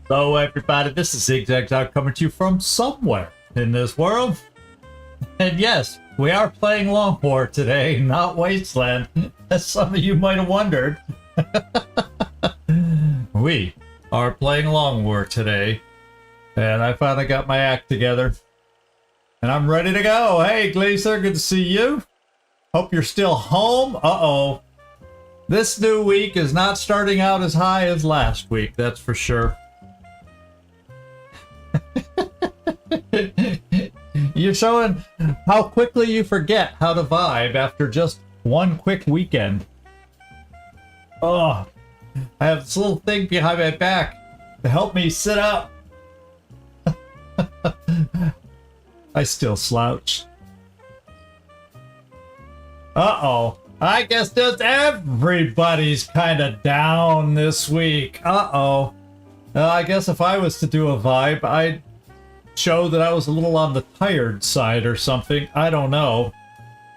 Hello everybody, this is Zigzag coming to you from somewhere in this world. And yes, we are playing Long War today, not Wasteland, as some of you might have wondered. We are playing Long War today, and I finally got my act together. And I'm ready to go. Hey Glacier, good to see you. Hope you're still home. Uh-oh. This new week is not starting out as high as last week, that's for sure. You're showing how quickly you forget how to vibe after just one quick weekend. Oh, I have this little thing behind my back to help me sit up. I still slouch. Uh-oh. I guess just everybody's kind of down this week. Uh-oh. I guess if I was to do a vibe, I'd show that I was a little on the tired side or something. I don't know.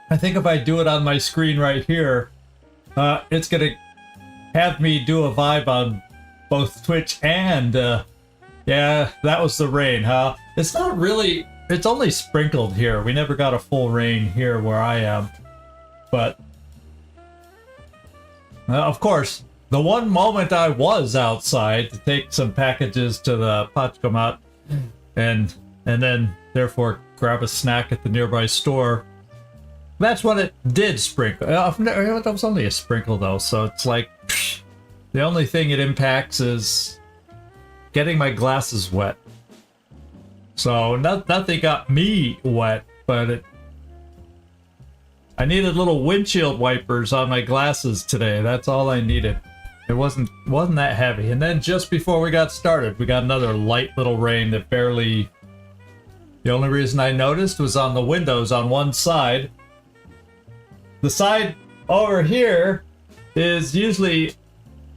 I think if I do it on my screen right here, it's gonna have me do a vibe on both Twitch and, yeah, that was the rain, huh? It's not really, it's only sprinkled here. We never got a full rain here where I am. But, of course, the one moment I was outside to take some packages to the Pachomat and then therefore grab a snack at the nearby store, that's when it did sprinkle. That was only a sprinkle though, so it's like psh, the only thing it impacts is getting my glasses wet. So nothing got me wet, but I needed little windshield wipers on my glasses today. That's all I needed. It wasn't that heavy. And then just before we got started, we got another light little rain that barely... The only reason I noticed was on the windows on one side. The side over here is usually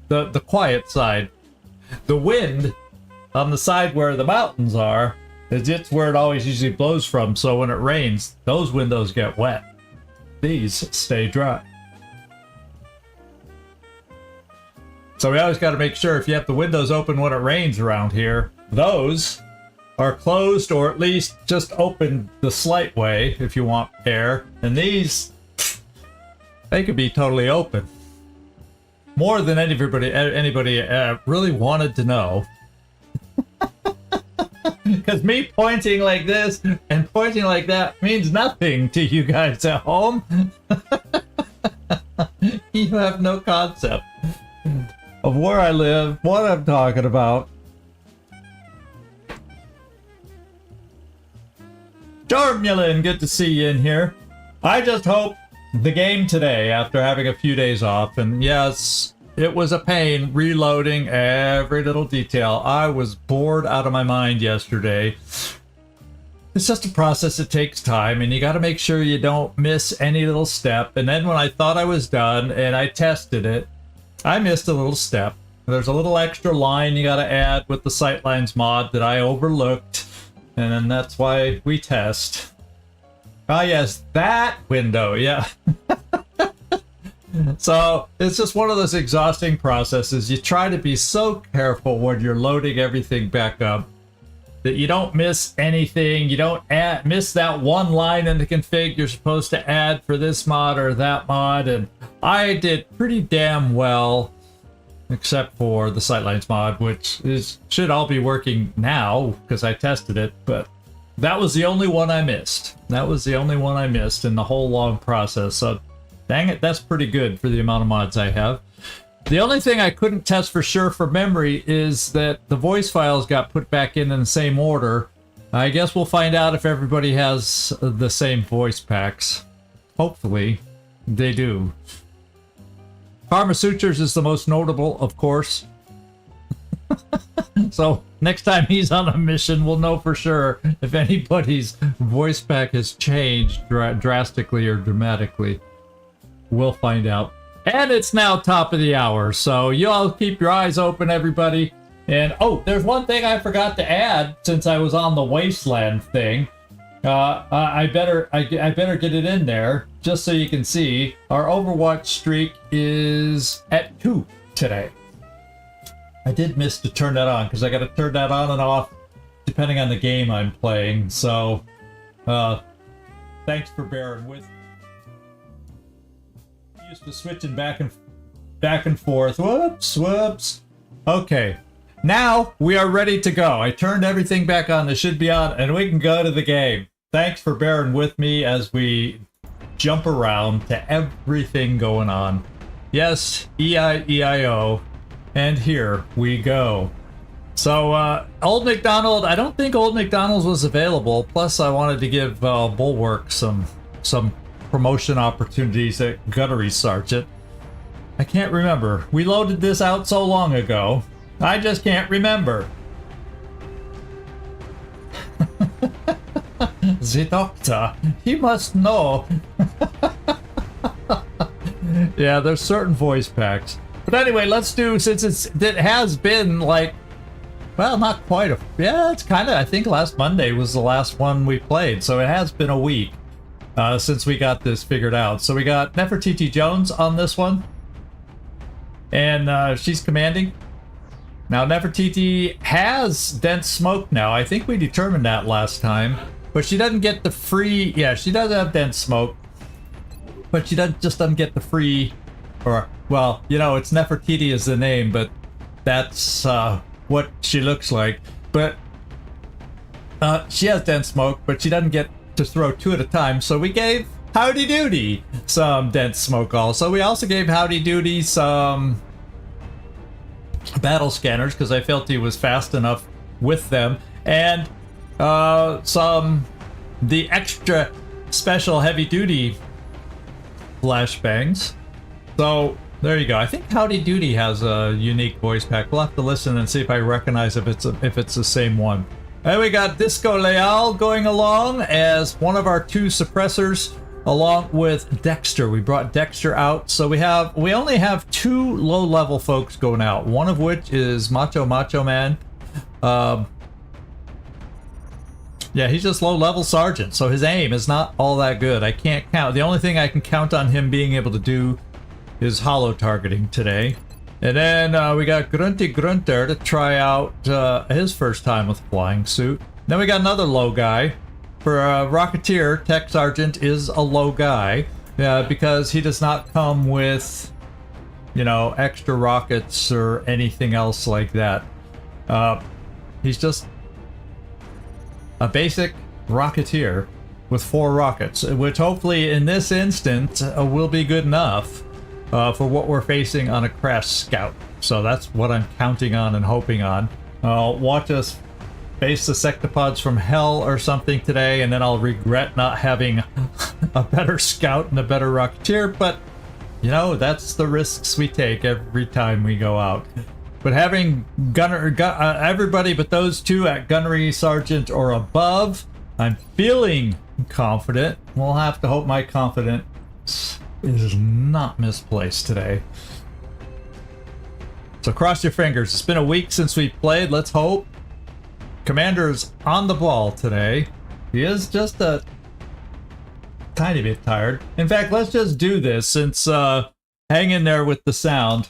the quiet side. The wind on the side where the mountains are, it's where it always usually blows from. So when it rains, those windows get wet. These stay dry. So we always got to make sure if you have the windows open when it rains around here, those are closed or at least just open the slight way if you want air. And these, they could be totally open. More than anybody really wanted to know. Because me pointing like this and pointing like that means nothing to you guys at home. You have no concept of where I live, what I'm talking about. Dormulin, good to see you in here. I just hope the game today, after having a few days off, and yes, it was a pain reloading every little detail. I was bored out of my mind yesterday. It's just a process, it takes time, and you got to make sure you don't miss any little step. And then when I thought I was done and I tested it, I missed a little step. There's a little extra line you got to add with the Sightlines mod that I overlooked, and then that's why we test. Ah yes, that window, yeah. So it's just one of those exhausting processes. You try to be so careful when you're loading everything back up that you don't miss anything. You don't miss that one line in the config you're supposed to add for this mod or that mod. And I did pretty damn well, except for the Sightlines mod, which should all be working now because I tested it. But that was the only one I missed. That was the only one I missed in the whole long process. So dang it, that's pretty good for the amount of mods I have. The only thing I couldn't test for sure for memory is that the voice files got put back in the same order. I guess we'll find out if everybody has the same voice packs. Hopefully, they do. Karma Sutures is the most notable, of course. So, next time he's on a mission, we'll know for sure if anybody's voice pack has changed drastically or dramatically. We'll find out. And it's now top of the hour, so you all keep your eyes open, everybody. And oh, there's one thing I forgot to add since I was on the Wasteland thing. I better get it in there just so you can see. Our Overwatch streak is at 2 today. I did miss to turn that on because I got to turn that on and off depending on the game I'm playing. So, thanks for bearing with me. Used to switching back and forth. Whoops. Okay, now we are ready to go. I turned everything back on that should be on, and we can go to the game. Thanks for bearing with me as we jump around to everything going on. Yes, E-I-E-I-O, and here we go. So, Old McDonald, I don't think Old McDonald's was available, plus I wanted to give Bulwark some promotion opportunities at Gunnery Sergeant. I can't remember. We loaded this out so long ago. I just can't remember. The doctor, he must know. Yeah, there's certain voice packs. But anyway, let's do, since it has been like, well, not quite yeah, it's kind of, I think last Monday was the last one we played, so it has been a week since we got this figured out. So we got Nefertiti Jones on this one, and she's commanding. Now, Nefertiti has dense smoke now. I think we determined that last time, but she doesn't get the free, yeah, she does have dense smoke, but she doesn't get the free, or, well, you know, it's Nefertiti is the name, but that's what she looks like. But she has dense smoke, but she doesn't get to throw two at a time, so we gave Howdy Doody some dense smoke also. We also gave Howdy Doody some battle scanners, because I felt he was fast enough with them, and the extra special heavy duty flashbangs. So there you go. I think Howdy Doody has a unique voice pack. We'll have to listen and see if I recognize if it's the same one. And we got Disco Leal going along as one of our two suppressors, along with Dexter. We brought Dexter out, so we only have two low-level folks going out. One of which is Macho Man. Yeah, he's just low-level sergeant, so his aim is not all that good. I can't count. The only thing I can count on him being able to do is hollow targeting today. And then we got Grunty Grunter to try out his first time with flying suit. Then we got another low guy. For a Rocketeer, Tech Sergeant is a low guy because he does not come with, you know, extra rockets or anything else like that. He's just a basic Rocketeer with 4 rockets, which hopefully in this instance will be good enough for what we're facing on a crash scout. So that's what I'm counting on and hoping on. Watch us face the sectopods from hell or something today, and then I'll regret not having a better scout and a better Rocketeer, but you know, that's the risks we take every time we go out. But having everybody but those two at Gunnery Sergeant or above, I'm feeling confident. We'll have to hope my confidence is not misplaced today. So cross your fingers. It's been a week since we played. Let's hope. Commander's on the ball today. He is just a tiny bit tired. In fact, let's just do this since hang in there with the sound.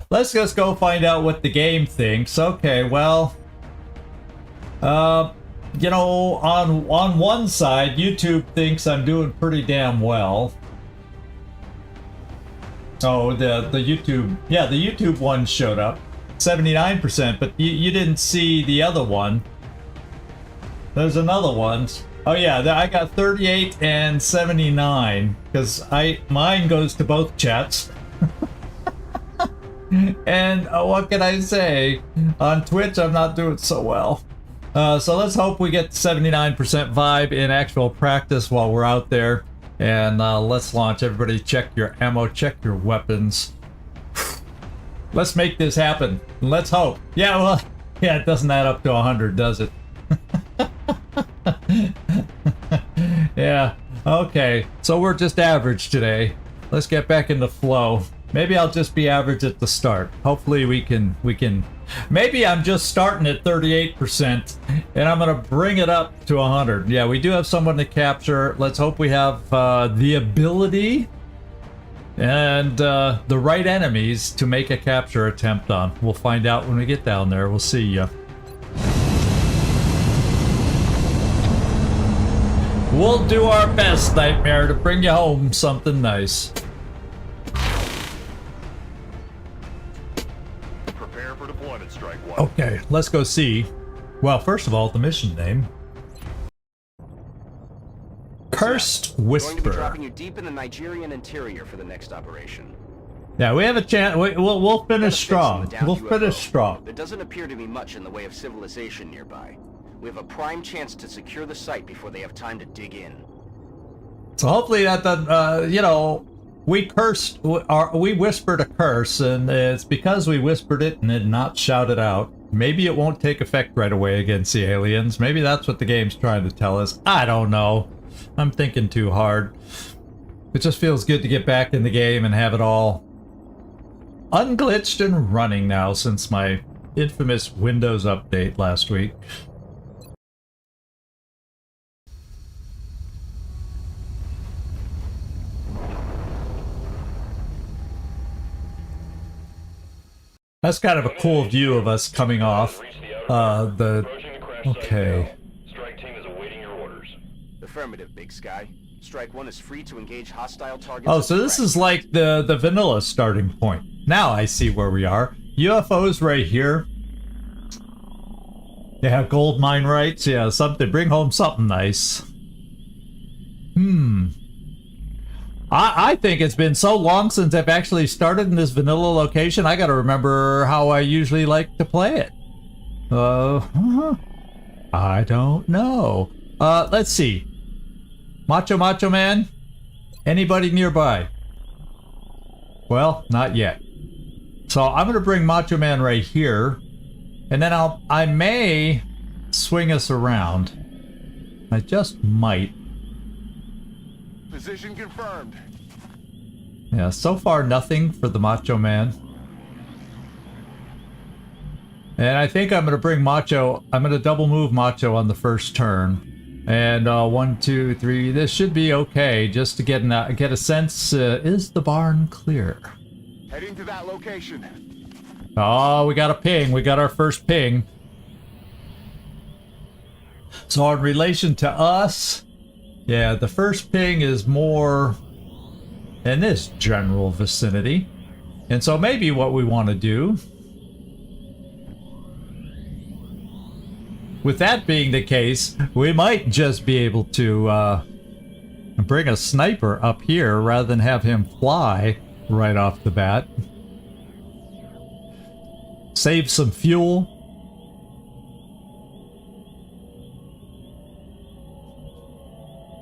Let's just go find out what the game thinks. Okay, well, you know, on one side, YouTube thinks I'm doing pretty damn well. Oh, the YouTube, yeah, the YouTube one showed up, 79%, but you didn't see the other one. There's another one. Oh yeah, I got 38 and 79 because mine goes to both chats. And what can I say? On Twitch, I'm not doing so well. So let's hope we get 79% vibe in actual practice while we're out there. And let's launch. Everybody check your ammo, check your weapons. Let's make this happen. Let's hope. Yeah, well, yeah, it doesn't add up to 100, does it? Yeah, okay. So we're just average today. Let's get back in the flow. Maybe I'll just be average at the start. Hopefully we can, maybe I'm just starting at 38% and I'm gonna bring it up to 100. Yeah, we do have someone to capture. Let's hope we have the ability and the right enemies to make a capture attempt on. We'll find out when we get down there. We'll see ya. We'll do our best, Nightmare, to bring you home something nice. Prepare for deployment, Strike One. Okay, let's go see. Well, first of all, the mission name. Cursed Whisper. Going to be dropping you deep in the Nigerian interior for the next operation. Yeah, we have a chance. We'll finish strong. We'll finish strong. There doesn't appear to be much in the way of civilization nearby. We have a prime chance to secure the site before they have time to dig in. So hopefully that doesn't, you know, we whispered a curse, and it's because we whispered it and did not shout it out. Maybe it won't take effect right away against the aliens. Maybe that's what the game's trying to tell us. I don't know. I'm thinking too hard. It just feels good to get back in the game and have it all unglitched and running now since my infamous Windows update last week. That's kind of a cool view of us coming off okay. Strike team is awaiting your orders. Affirmative, Big Sky. Strike One is free to engage hostile targets. Oh, so this is like the vanilla starting point. Now I see where we are. UFOs right here. Yeah, gold mine rights. Yeah, something. Bring home something nice. I think it's been so long since I've actually started in this vanilla location, I gotta remember how I usually like to play it. I don't know. Let's see. Macho Man? Anybody nearby? Well, not yet. So I'm gonna bring Macho Man right here, and then I may swing us around. I just might. Position confirmed. Yeah, so far nothing for the Macho Man. And I think I'm going to bring Macho, I'm going to double move Macho on the first turn. And 1, 2, 3, this should be okay, just to get a sense, is the barn clear? Heading to that location. Oh, we got a ping, we got our first ping. So in relation to us, yeah, the first ping is more in this general vicinity. And so maybe what we want to do, with that being the case, we might just be able to bring a sniper up here rather than have him fly right off the bat. Save some fuel.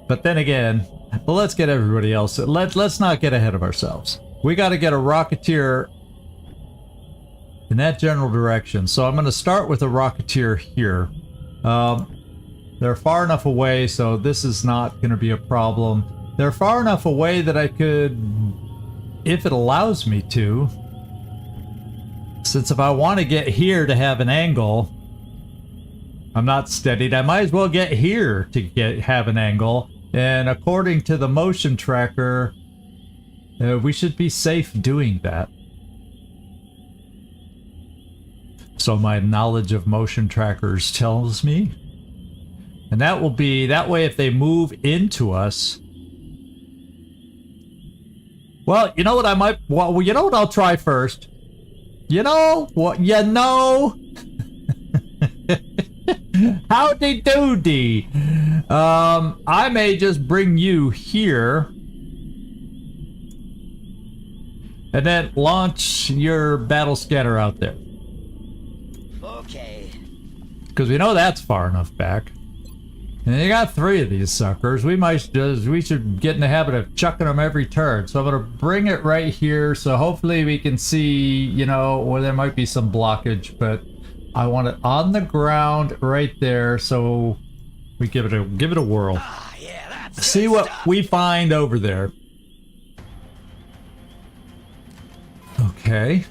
But then again, well, let's get everybody else. Let's not get ahead of ourselves. We got to get a Rocketeer in that general direction. So I'm going to start with a Rocketeer here. They're far enough away, so this is not going to be a problem. They're far enough away that I could, if it allows me to, since if I want to get here to have an angle, I'm not steadied, I might as well get here to have an angle. And according to the motion tracker, we should be safe doing that. So my knowledge of motion trackers tells me. And that will be, that way if they move into us. Well, you know what I might, well, you know what I'll try first? You know what, Howdy doody. I may just bring you here and then launch your battle scanner out there. Okay. Because we know that's far enough back. And you got 3 of these suckers. We should get in the habit of chucking them every turn. So I'm going to bring it right here. So hopefully we can see, you know, where there might be some blockage, but I want it on the ground right there. So we give it a whirl. Ah, yeah, that's See what we find over there. Okay.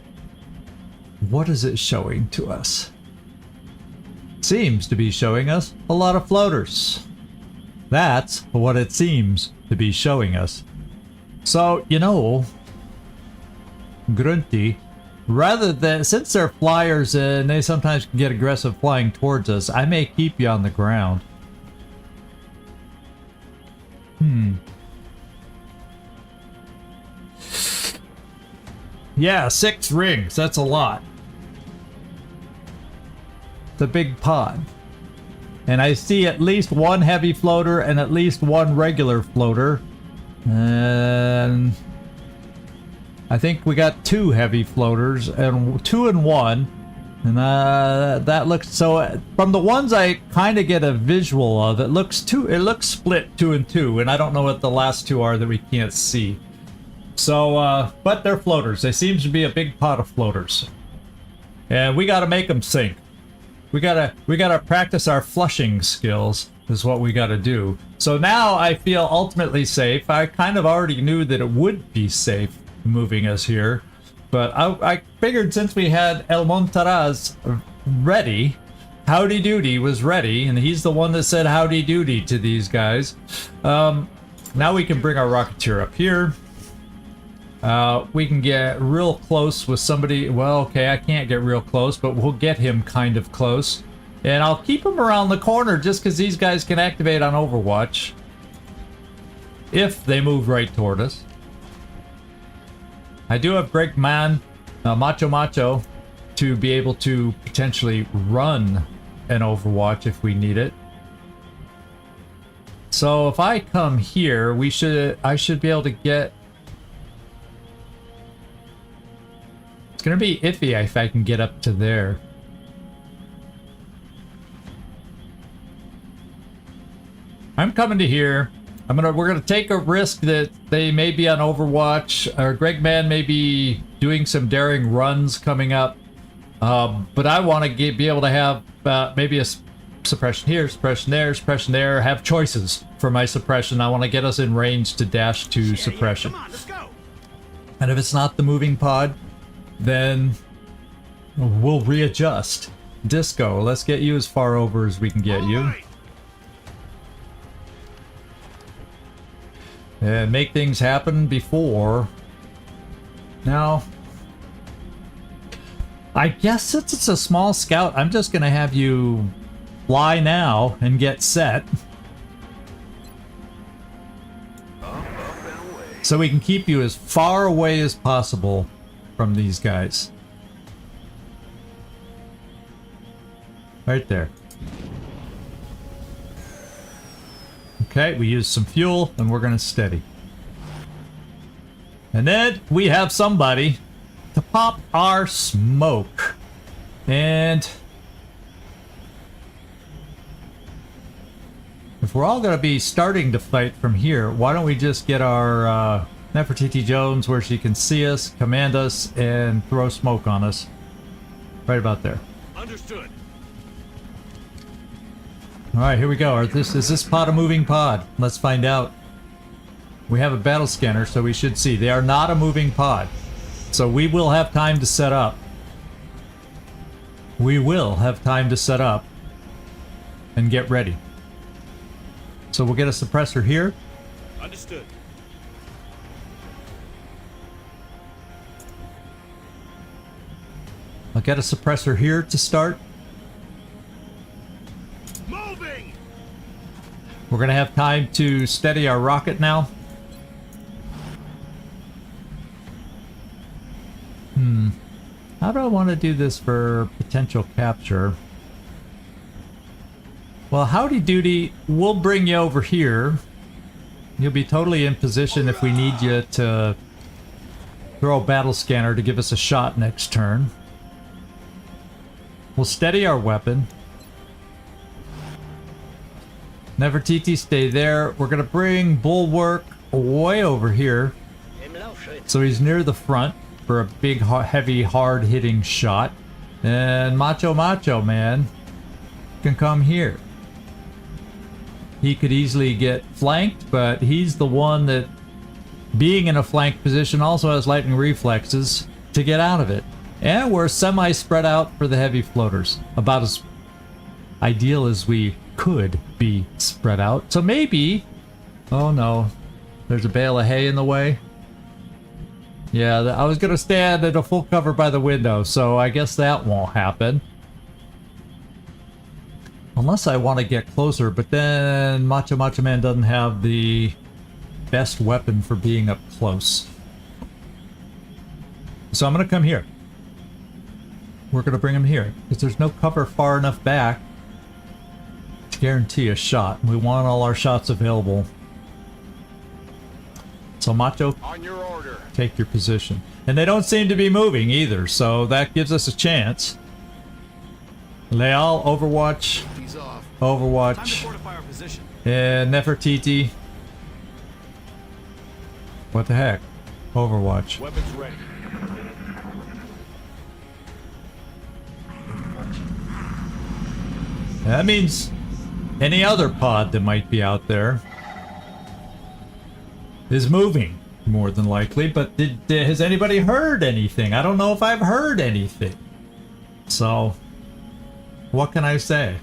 What is it showing to us? Seems to be showing us a lot of floaters. That's what it seems to be showing us. So, you know, grunty. Rather than, since they're flyers and they sometimes can get aggressive flying towards us, I may keep you on the ground. Yeah, 6 rings. That's a lot. It's a big pod. And I see at least 1 heavy floater and at least 1 regular floater. And I think we got 2 heavy floaters and 2 and 1. And that looks, so from the ones I kind of get a visual of, it looks split 2 and 2, and I don't know what the last 2 are that we can't see. So, but they're floaters. They seem to be a big pot of floaters. And we gotta make them sink. We gotta practice our flushing skills, is what we gotta do. So now I feel ultimately safe. I kind of already knew that it would be safe moving us here. But I figured since we had El Montaraz ready, Howdy Doody was ready, and he's the one that said Howdy Doody to these guys. Now we can bring our Rocketeer up here. We can get real close with somebody. Well, okay, I can't get real close, but we'll get him kind of close. And I'll keep him around the corner just because these guys can activate on Overwatch if they move right toward us. I do have Greg Man, Macho, to be able to potentially run an Overwatch if we need it. So if I come here, I should be able to get... It's gonna be iffy if I can get up to there. I'm coming to here. We're gonna take a risk that they may be on Overwatch, or Greg Man may be doing some daring runs coming up. But I want to be able to have maybe a suppression here, suppression there, have choices for my suppression. I want to get us in range to dash to suppression. Come on, let's go. And if it's not the moving pod, then we'll readjust. Disco, let's get you as far over as we can get you. Right. And make things happen before. Now, I guess since it's a small scout, I'm just gonna have you fly now and get set. So we can keep you as far away as possible from these guys. Right there. Okay, we use some fuel and we're gonna steady. And then we have somebody to pop our smoke. And if we're all gonna be starting to fight from here, why don't we just get our Nefertiti Jones where she can see us, command us, and throw smoke on us. Right about there. Understood. Alright, here we go. Is this pod a moving pod? Let's find out. We have a battle scanner, so we should see. They are not a moving pod. So we will have time to set up. We will have time to set up and get ready. So we'll get a suppressor here. Understood. I'll get a suppressor here to start. Moving. We're going to have time to steady our rocket now. How do I want to do this for potential capture? Well, Howdy Doody, we'll bring you over here. You'll be totally in position if we need you to throw a battle scanner to give us a shot next turn. We'll steady our weapon. Nefertiti, stay there. We're going to bring Bulwark way over here. So he's near the front for a big, heavy, hard-hitting shot. And Macho Man can come here. He could easily get flanked, but he's the one that, being in a flank position, also has lightning reflexes to get out of it. And we're semi-spread out for the heavy floaters. About as ideal as we could be spread out. So maybe... Oh no. There's a bale of hay in the way. Yeah, I was gonna stand at a full cover by the window, so I guess that won't happen. Unless I want to get closer, but then Macho Man doesn't have the best weapon for being up close. So I'm gonna come here. We're gonna bring him here, because there's no cover far enough back to guarantee a shot. We want all our shots available. So Macho, On your order. take your position. And they don't seem to be moving either, so that gives us a chance. Leal, Overwatch, He's off. Time to Overwatch, fortify our position. and Nefertiti. What the heck? Overwatch. Weapons ready. That means any other pod that might be out there is moving, more than likely. But has anybody heard anything? I don't know if I've heard anything. So, what can I say?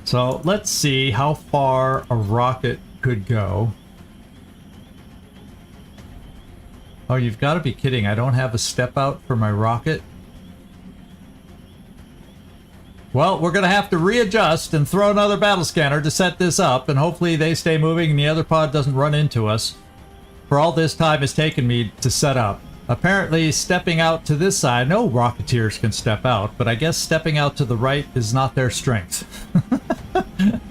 So, let's see how far a rocket could go. Oh, you've got to be kidding. I don't have a step out for my rocket. Well, we're going to have to readjust and throw another battle scanner to set this up, and hopefully they stay moving and the other pod doesn't run into us. For all this time it's taken me to set up. Apparently stepping out to this side, no Rocketeers can step out, but I guess stepping out to the right is not their strength.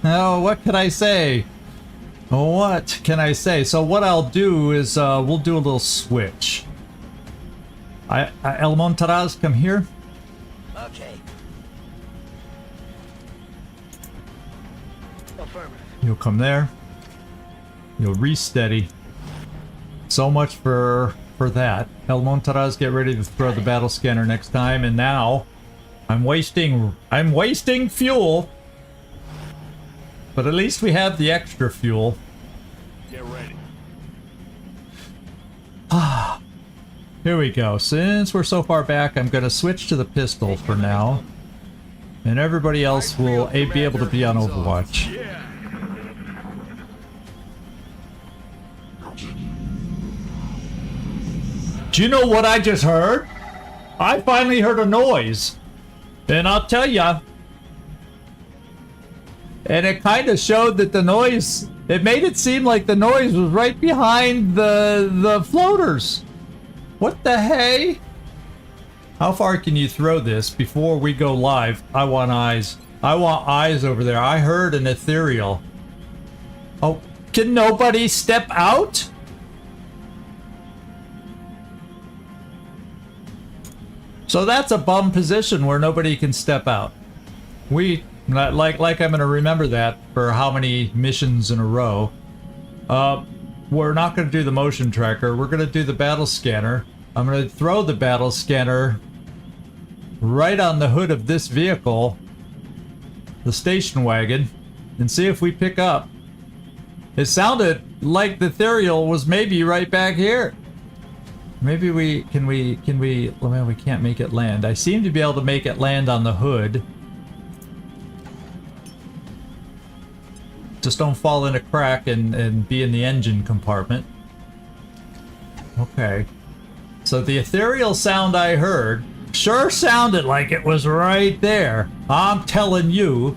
Oh, what can I say? What can I say? So what I'll do is we'll do a little switch. El Montaraz, come here. Okay. Affirmative. You'll come there. You'll re-steady. So much for that. El Montaraz, get ready to throw the battle scanner next time. And now I'm wasting fuel. But at least we have the extra fuel. Get ready. Here we go. Since we're so far back, I'm going to switch to the pistol for now. And everybody else will be able to be on Overwatch. Yeah. Do you know what I just heard? I finally heard a noise. And I'll tell ya. And it kind of showed that the noise, it made it seem like the noise was right behind the floaters. What the hey? How far can you throw this before we go live? I want eyes. I want eyes over there. I heard an ethereal. Oh, can nobody step out? So that's a bum position where nobody can step out. Like I'm gonna remember that for how many missions in a row. We're not gonna do the motion tracker. We're gonna do the battle scanner. I'm gonna throw the battle scanner right on the hood of this vehicle, the station wagon, and see if we pick up. It sounded like the ethereal was maybe right back here. Maybe we well, we can't make it land. I seem to be able to make it land on the hood. Just don't fall in a crack and be in the engine compartment. Okay. So the ethereal sound I heard sure sounded like it was right there. I'm telling you.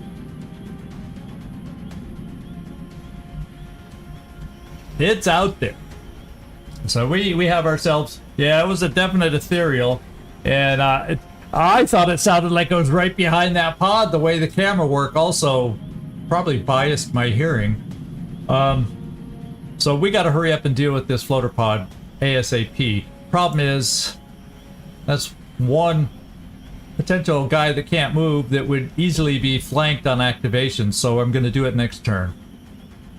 It's out there. So we have ourselves, yeah, it was a definite ethereal, and I thought it sounded like it was right behind that pod. The way the camera worked also probably biased my hearing. So we got to hurry up and deal with this floater pod ASAP. Problem is, that's one potential guy that can't move that would easily be flanked on activation. So I'm going to do it next turn,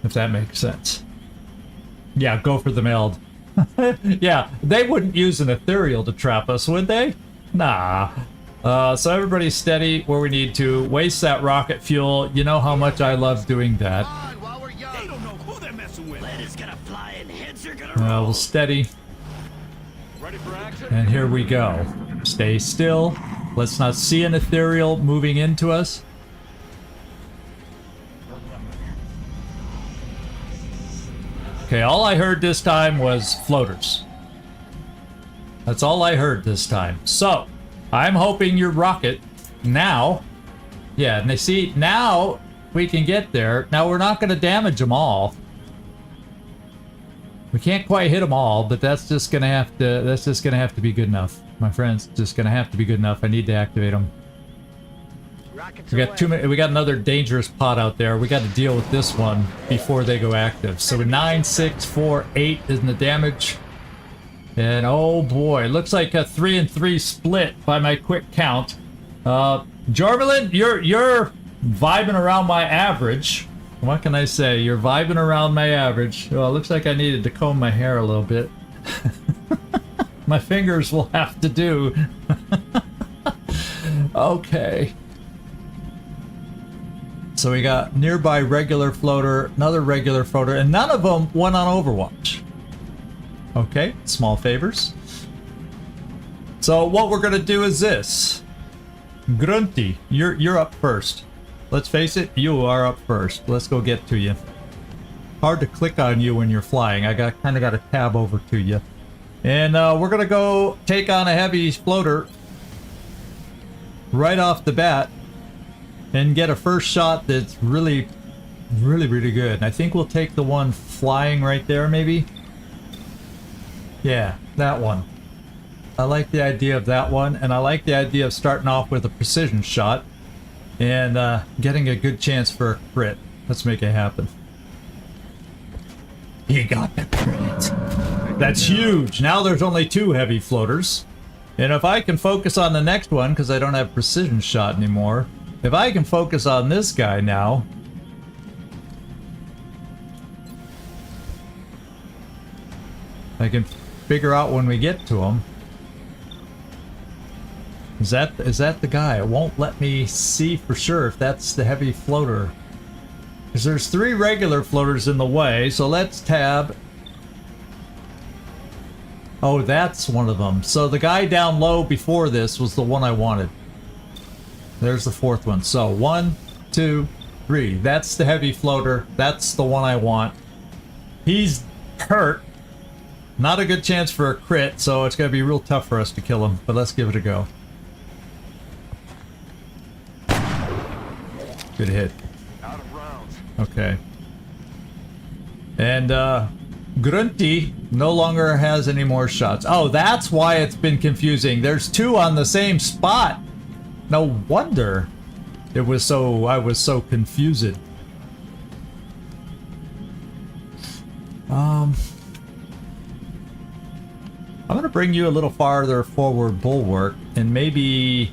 if that makes sense. Yeah, go for the meld. Yeah, they wouldn't use an ethereal to trap us, would they? Nah. So everybody steady where we need to. Waste that rocket fuel. You know how much I love doing that. While we're young. They don't know who they're messing with. Lead is gonna fly and heads are gonna roll. We'll steady. Ready for action? And here we go. Stay still. Let's not see an ethereal moving into us. Okay, all I heard this time was floaters. That's all I heard this time. So, I'm hoping your rocket now... Yeah, and they see, now we can get there. Now, we're not going to damage them all. We can't quite hit them all, but that's just going to have to... That's just going to have to be good enough. My friends, just going to have to be good enough. I need to activate them. We got too many. We got another dangerous pod out there. We got to deal with this one before they go active. So 9, 6, 4, 8 is in the damage, and oh boy, looks like a 3 and 3 split by my quick count. Jormalin, you're vibing around my average. What can I say? You're vibing around my average. Well, it looks like I needed to comb my hair a little bit. My fingers will have to do. Okay. So we got nearby regular floater, another regular floater, and none of them went on Overwatch. Okay, small favors. So what we're gonna do is this. Grunty, you're up first. Let's face it, you are up first. Let's go get to you. Hard to click on you when you're flying. I kind of got a tab over to you. And we're gonna go take on a heavy floater right off the bat. And get a first shot that's really good. I think we'll take the one flying right there, maybe. Yeah, that one. I like the idea of that one, and I like the idea of starting off with a precision shot and getting a good chance for a crit. Let's make it happen. He got the crit. That's huge. Now there's only 2 heavy floaters. And if I can focus on the next one, because I don't have precision shot anymore, if I can focus on this guy now, I can figure out when we get to him. Is that the guy? It won't let me see for sure if that's the heavy floater. Because there's 3 regular floaters in the way, so let's tab. Oh, that's one of them. So the guy down low before this was the one I wanted. There's the 4th one. So 1, 2, 3. That's the heavy floater. That's the one I want. He's hurt. Not a good chance for a crit, so it's going to be real tough for us to kill him. But let's give it a go. Good hit. Out of rounds. Okay. And Grunty no longer has any more shots. Oh, that's why it's been confusing. There's 2 on the same spot. No wonder I was so confused. I'm gonna bring you a little farther forward bulwark, and maybe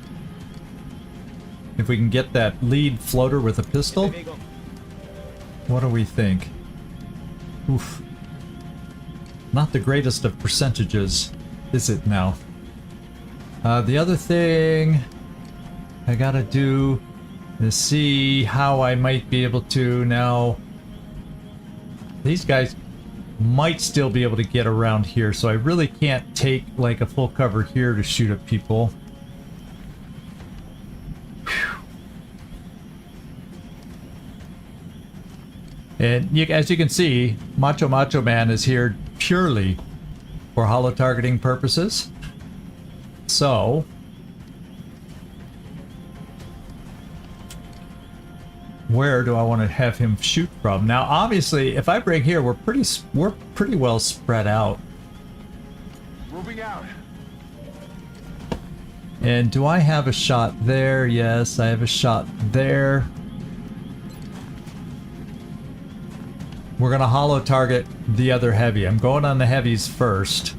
if we can get that lead floater with a pistol. What do we think? Oof. Not the greatest of percentages, is it now? The other thing I gotta do is see how I might be able to now. These guys might still be able to get around here, so I really can't take like a full cover here to shoot at people. Whew. And as you can see, Macho Man is here purely for holo targeting purposes. So where do I want to have him shoot from? Now, obviously, if I bring here, we're pretty well spread out. Moving out. And do I have a shot there? Yes, I have a shot there. We're gonna holo target the other heavy. I'm going on the heavies first.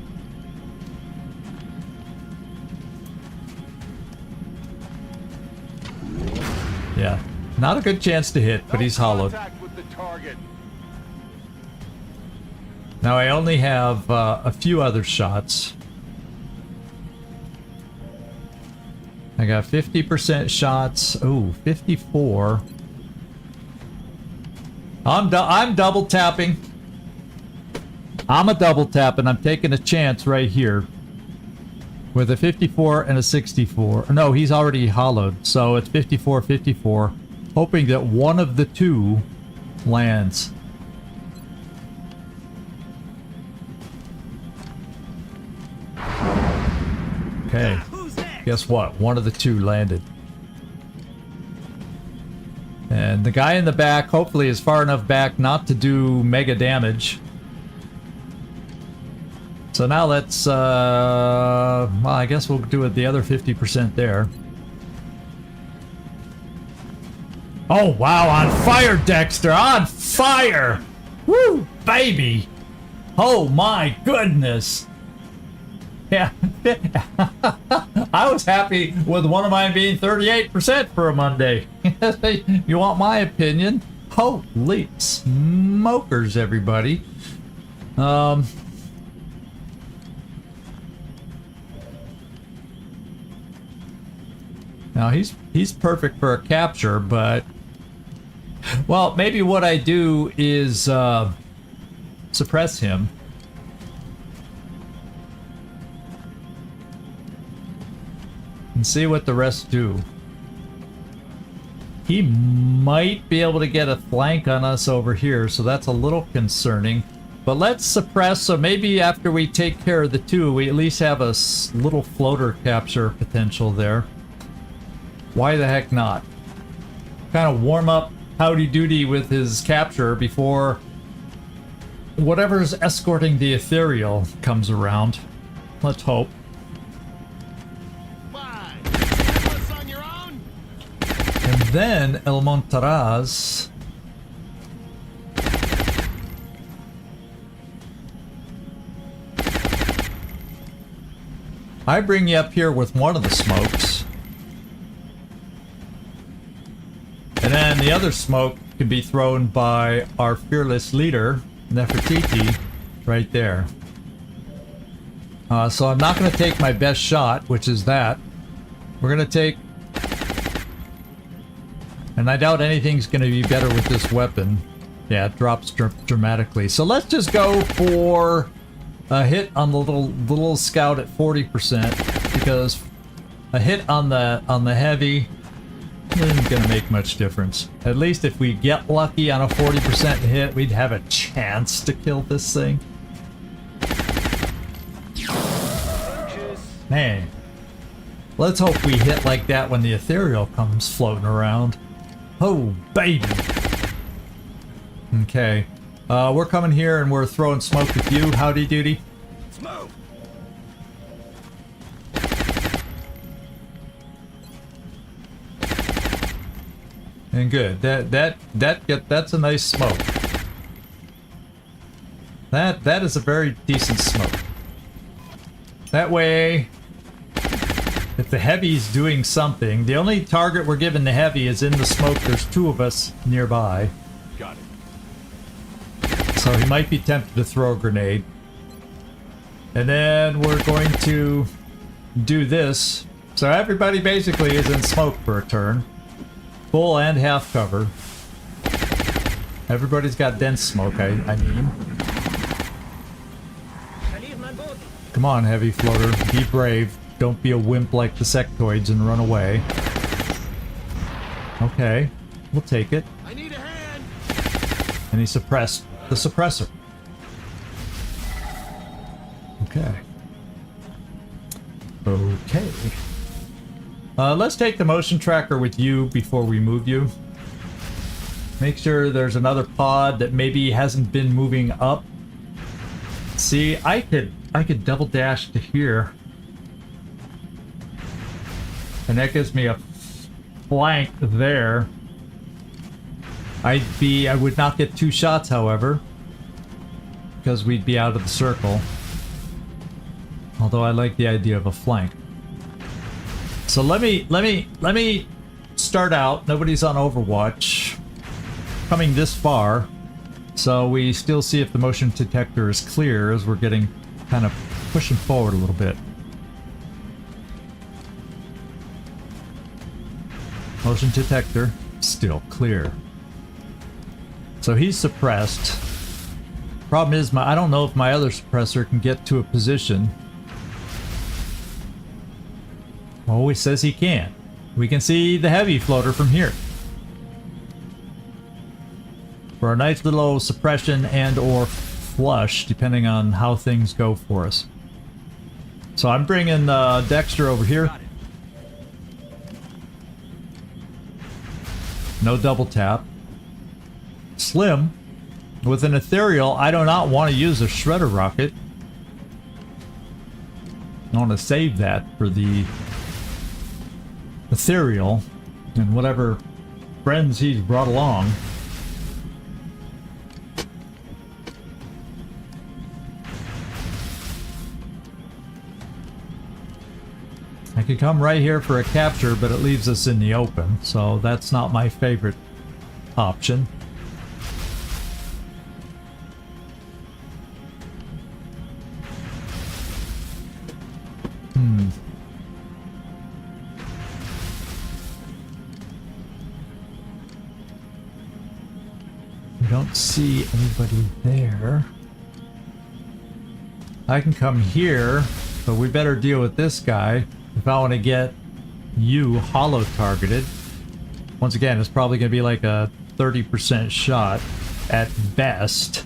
Yeah. Not a good chance to hit, but he's hollowed. With the target. Now I only have a few other shots. I got 50% shots. Ooh, 54. I'm double tapping. I'm a double tapping. I'm taking a chance right here with a 54 and a 64. No, he's already hollowed, so it's 54-54. Hoping that one of the 2 lands. Okay. Guess what? One of the two landed. And the guy in the back hopefully is far enough back not to do mega damage. So now let's, well, I guess we'll do it the other 50% there. Oh, wow, on fire, Dexter, on fire! Woo, baby! Oh my goodness! Yeah, I was happy with one of mine being 38% for a Monday. You want my opinion? Holy smokers, everybody. Now he's perfect for a capture, but well, maybe what I do is suppress him. And see what the rest do. He might be able to get a flank on us over here, so that's a little concerning. But let's suppress, so maybe after we take care of the two, we at least have a little floater capture potential there. Why the heck not? Kind of warm up Howdy Doody with his capture before whatever's escorting the ethereal comes around. Let's hope. And then El Montaraz. I bring you up here with one of the smokes. And then the other smoke can be thrown by our fearless leader, Nefertiti, right there. So I'm not going to take my best shot, which is that. We're going to take... And I doubt anything's going to be better with this weapon. Yeah, it drops dramatically. So let's just go for a hit on the little scout at 40%, because a hit on the heavy isn't going to make much difference. At least if we get lucky on a 40% hit, we'd have a chance to kill this thing. Man, let's hope we hit like that when the ethereal comes floating around. Oh, baby. Okay. We're coming here and we're throwing smoke with you. Howdy doody. Smoke. And good. That's a nice smoke. That is a very decent smoke. That way, if the heavy's doing something, the only target we're giving the heavy is in the smoke. There's two of us nearby. Got it. So he might be tempted to throw a grenade. And then we're going to do this. So everybody basically is in smoke for a turn. Full and half cover. Everybody's got dense smoke, I mean. Come on, heavy floater. Be brave. Don't be a wimp like the sectoids and run away. Okay. We'll take it. I need a hand. And he suppressed the suppressor. Okay. Okay. Let's take the motion tracker with you before we move you. Make sure there's another pod that maybe hasn't been moving up. See, I could double dash to here. And that gives me a flank there. I would not get two shots, however, because we'd be out of the circle. Although I like the idea of a flank. So let me start out. Nobody's on Overwatch. Coming this far, so we still see if the motion detector is clear as we're getting kind of pushing forward a little bit. Motion detector still clear. So he's suppressed. Problem is, I don't know if my other suppressor can get to a position. Oh, he says he can. We can see the heavy floater from here. For a nice little suppression and or flush, depending on how things go for us. So I'm bringing Dexter over here. Got it. No double tap. Slim, with an ethereal, I do not want to use a shredder rocket. I want to save that for the ethereal and whatever friends he's brought along. I could come right here for a capture, but it leaves us in the open, so that's not my favorite option. I don't see anybody there. I can come here, but we better deal with this guy if I want to get you hollow targeted. Once again, it's probably going to be like a 30% shot at best.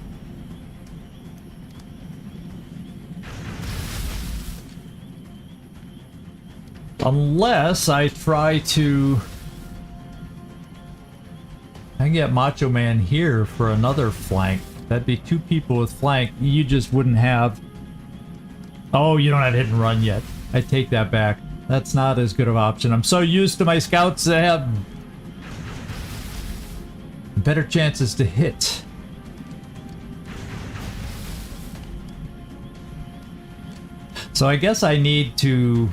Unless I try to... I can get Macho Man here for another flank. That'd be 2 people with flank. You just wouldn't have... Oh, you don't have hit and run yet. I take that back. That's not as good of an option. I'm so used to my scouts that have better chances to hit. So I guess I need to...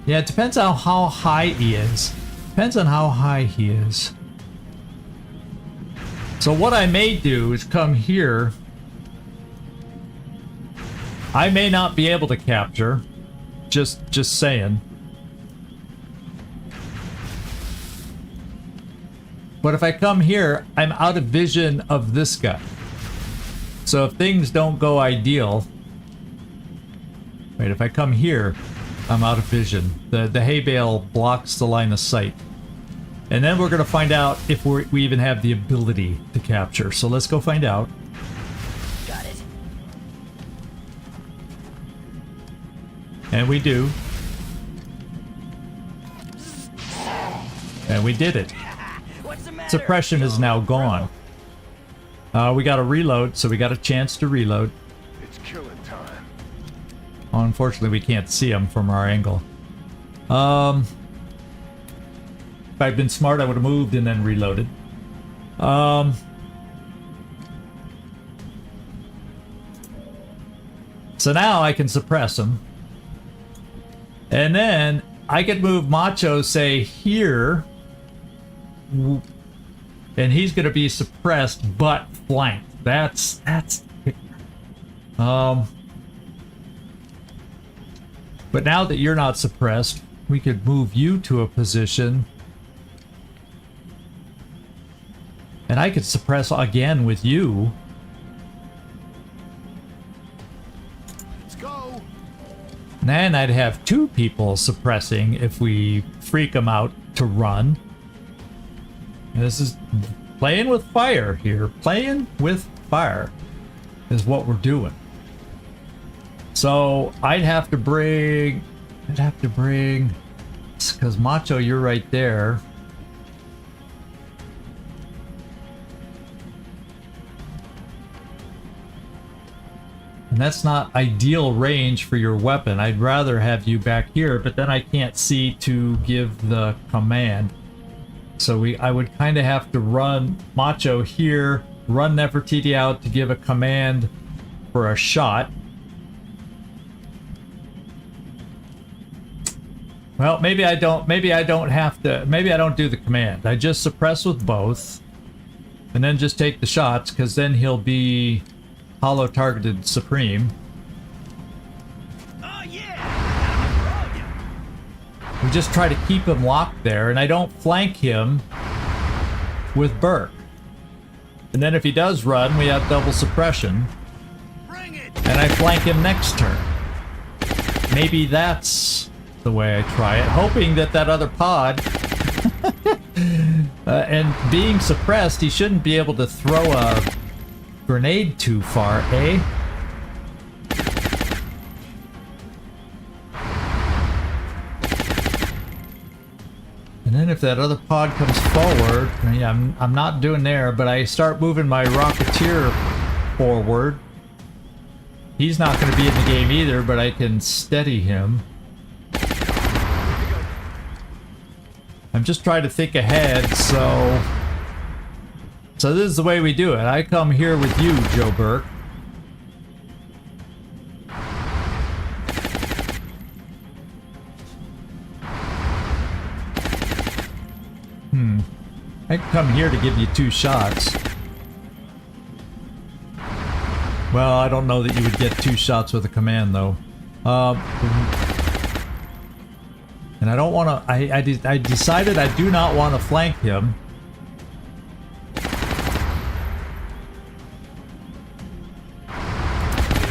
Yeah, it depends on how high he is. Depends on how high he is. So what I may do is come here. I may not be able to capture. Just saying. But if I come here, I'm out of vision of this guy. So if things don't go ideal... Wait, if I come here, I'm out of vision. The hay bale blocks the line of sight. And then we're going to find out if we even have the ability to capture. So let's go find out. Got it. And we do. And we did it. What's the matter? Suppression is now gone. We got a reload, so we got a chance to reload. It's killing time. Unfortunately, we can't see him from our angle. If I'd been smart, I would have moved and then reloaded. So now I can suppress him. And then I could move Macho, say, here. And he's going to be suppressed, but flanked. That's... But now that you're not suppressed, we could move you to a position. And I could suppress again with you. Let's go. And then I'd have 2 people suppressing if we freak them out to run. And this is playing with fire here. Playing with fire is what we're doing. So I'd have to bring... Because Macho, you're right there. And that's not ideal range for your weapon. I'd rather have you back here, but then I can't see to give the command. So I would kind of have to run Macho here, run Nefertiti out to give a command for a shot. Well, maybe I don't have to, maybe I don't do the command. I just suppress with both and then just take the shots, because then he'll be hollow targeted supreme. Oh yeah! We just try to keep him locked there, and I don't flank him with Burke. And then if he does run, we have double suppression. Bring it! And I flank him next turn. Maybe that's the way I try it, hoping that other pod... and being suppressed, he shouldn't be able to throw a grenade too far, eh? And if that other pod comes forward, yeah, I'm not doing there, but I start moving my Rocketeer forward. He's not going to be in the game either, but I can steady him. I'm just trying to think ahead, so this is the way we do it. I come here with you, Joe Burke. I can come here to give you 2 shots. Well, I don't know that you would get 2 shots with a command, though. And I don't want to... I decided I do not want to flank him.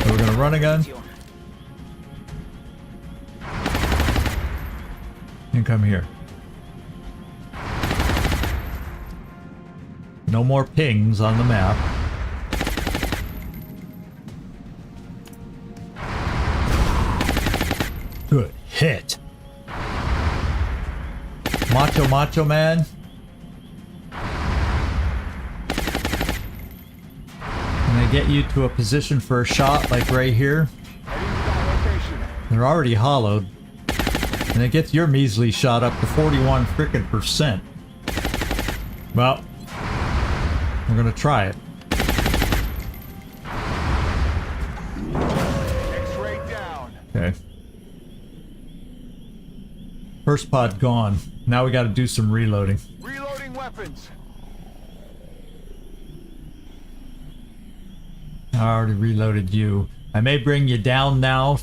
So we're going to run again. And come here. No more pings on the map. Good hit. Macho Man. Can I get you to a position for a shot like right here? They're already hollowed. And it gets your measly shot up to 41 frickin%. Well, we're gonna try it. X-ray down. Okay. First pod gone. Now we gotta do some reloading. Reloading weapons. I already reloaded you. I may bring you down now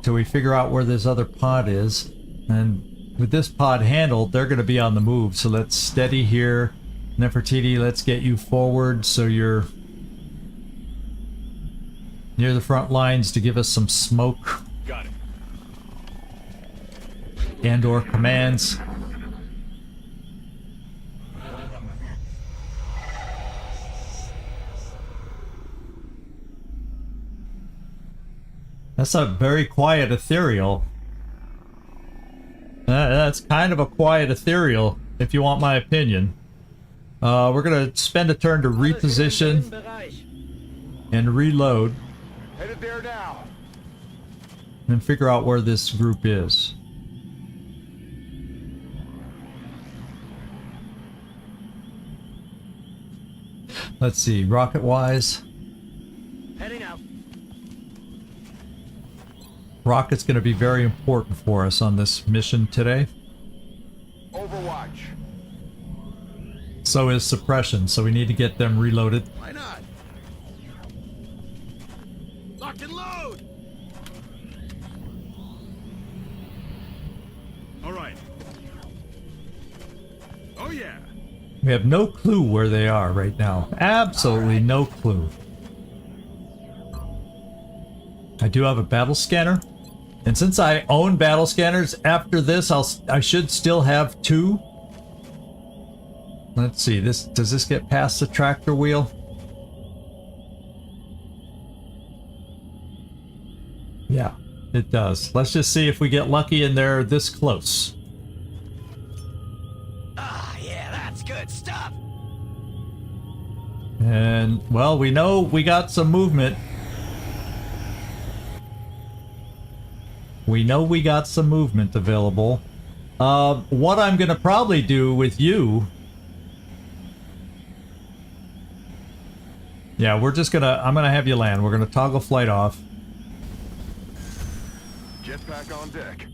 till we figure out where this other pod is. And with this pod handled, they're gonna be on the move. So let's steady here. Nefertiti, let's get you forward so you're near the front lines to give us some smoke. Got it. And/or commands. That's a very quiet ethereal. That's kind of a quiet ethereal, if you want my opinion. We're gonna spend a turn to reposition and reload. Headed there now. And figure out where this group is. Let's see, rocket-wise. Heading out. Rocket's gonna be very important for us on this mission today. Overwatch. So is suppression, so we need to get them reloaded. Why not? Lock and load! All right. Oh yeah. We have no clue where they are right now. Absolutely no clue. I do have a battle scanner. And since I own battle scanners, after this I should still have 2. Let's see, does this get past the tractor wheel? Yeah, it does. Let's just see if we get lucky and they're this close. Ah, yeah, that's good stuff. And, well, we know we got some movement. We know we got some movement available. What I'm gonna probably do with you... Yeah, I'm gonna have you land. We're gonna toggle flight off. Jetpack on deck.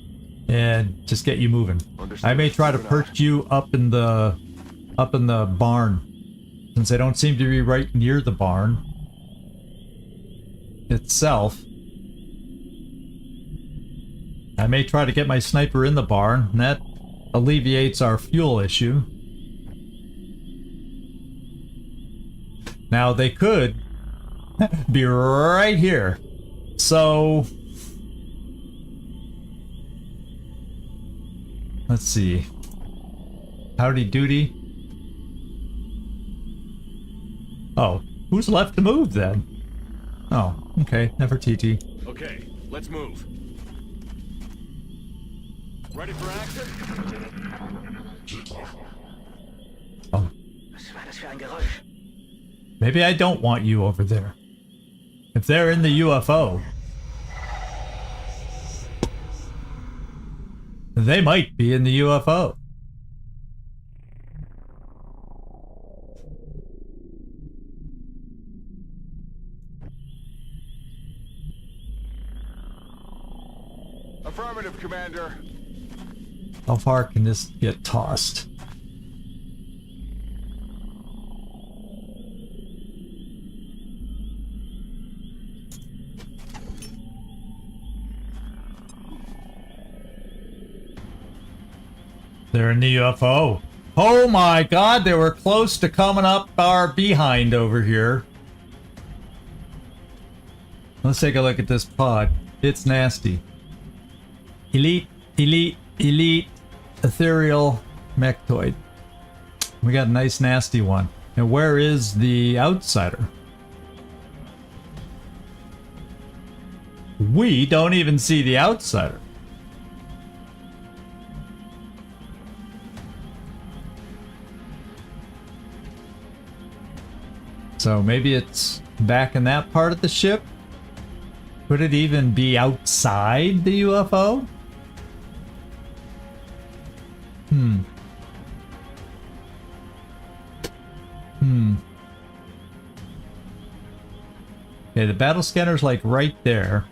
And just get you moving. Understood. I may try to perch you up in the barn. Since I don't seem to be right near the barn itself. I may try to get my sniper in the barn, and that alleviates our fuel issue. Now, they could be right here. So, let's see. Howdy doody. Oh, who's left to move then? Oh, okay, Nefertiti. Okay, let's move. Ready for action? Oh. Was war das für ein Geräusch? Maybe I don't want you over there. If they're in the UFO, they might be in the UFO. Affirmative, Commander. How far can this get tossed? They're in the UFO. Oh my god, they were close to coming up our behind over here. Let's take a look at this pod. It's nasty. Elite, elite, elite, ethereal mechtoid. We got a nice nasty one. And where is the outsider? We don't even see the outsider. So maybe it's back in that part of the ship? Could it even be outside the UFO? Okay, the battle scanner's like right there.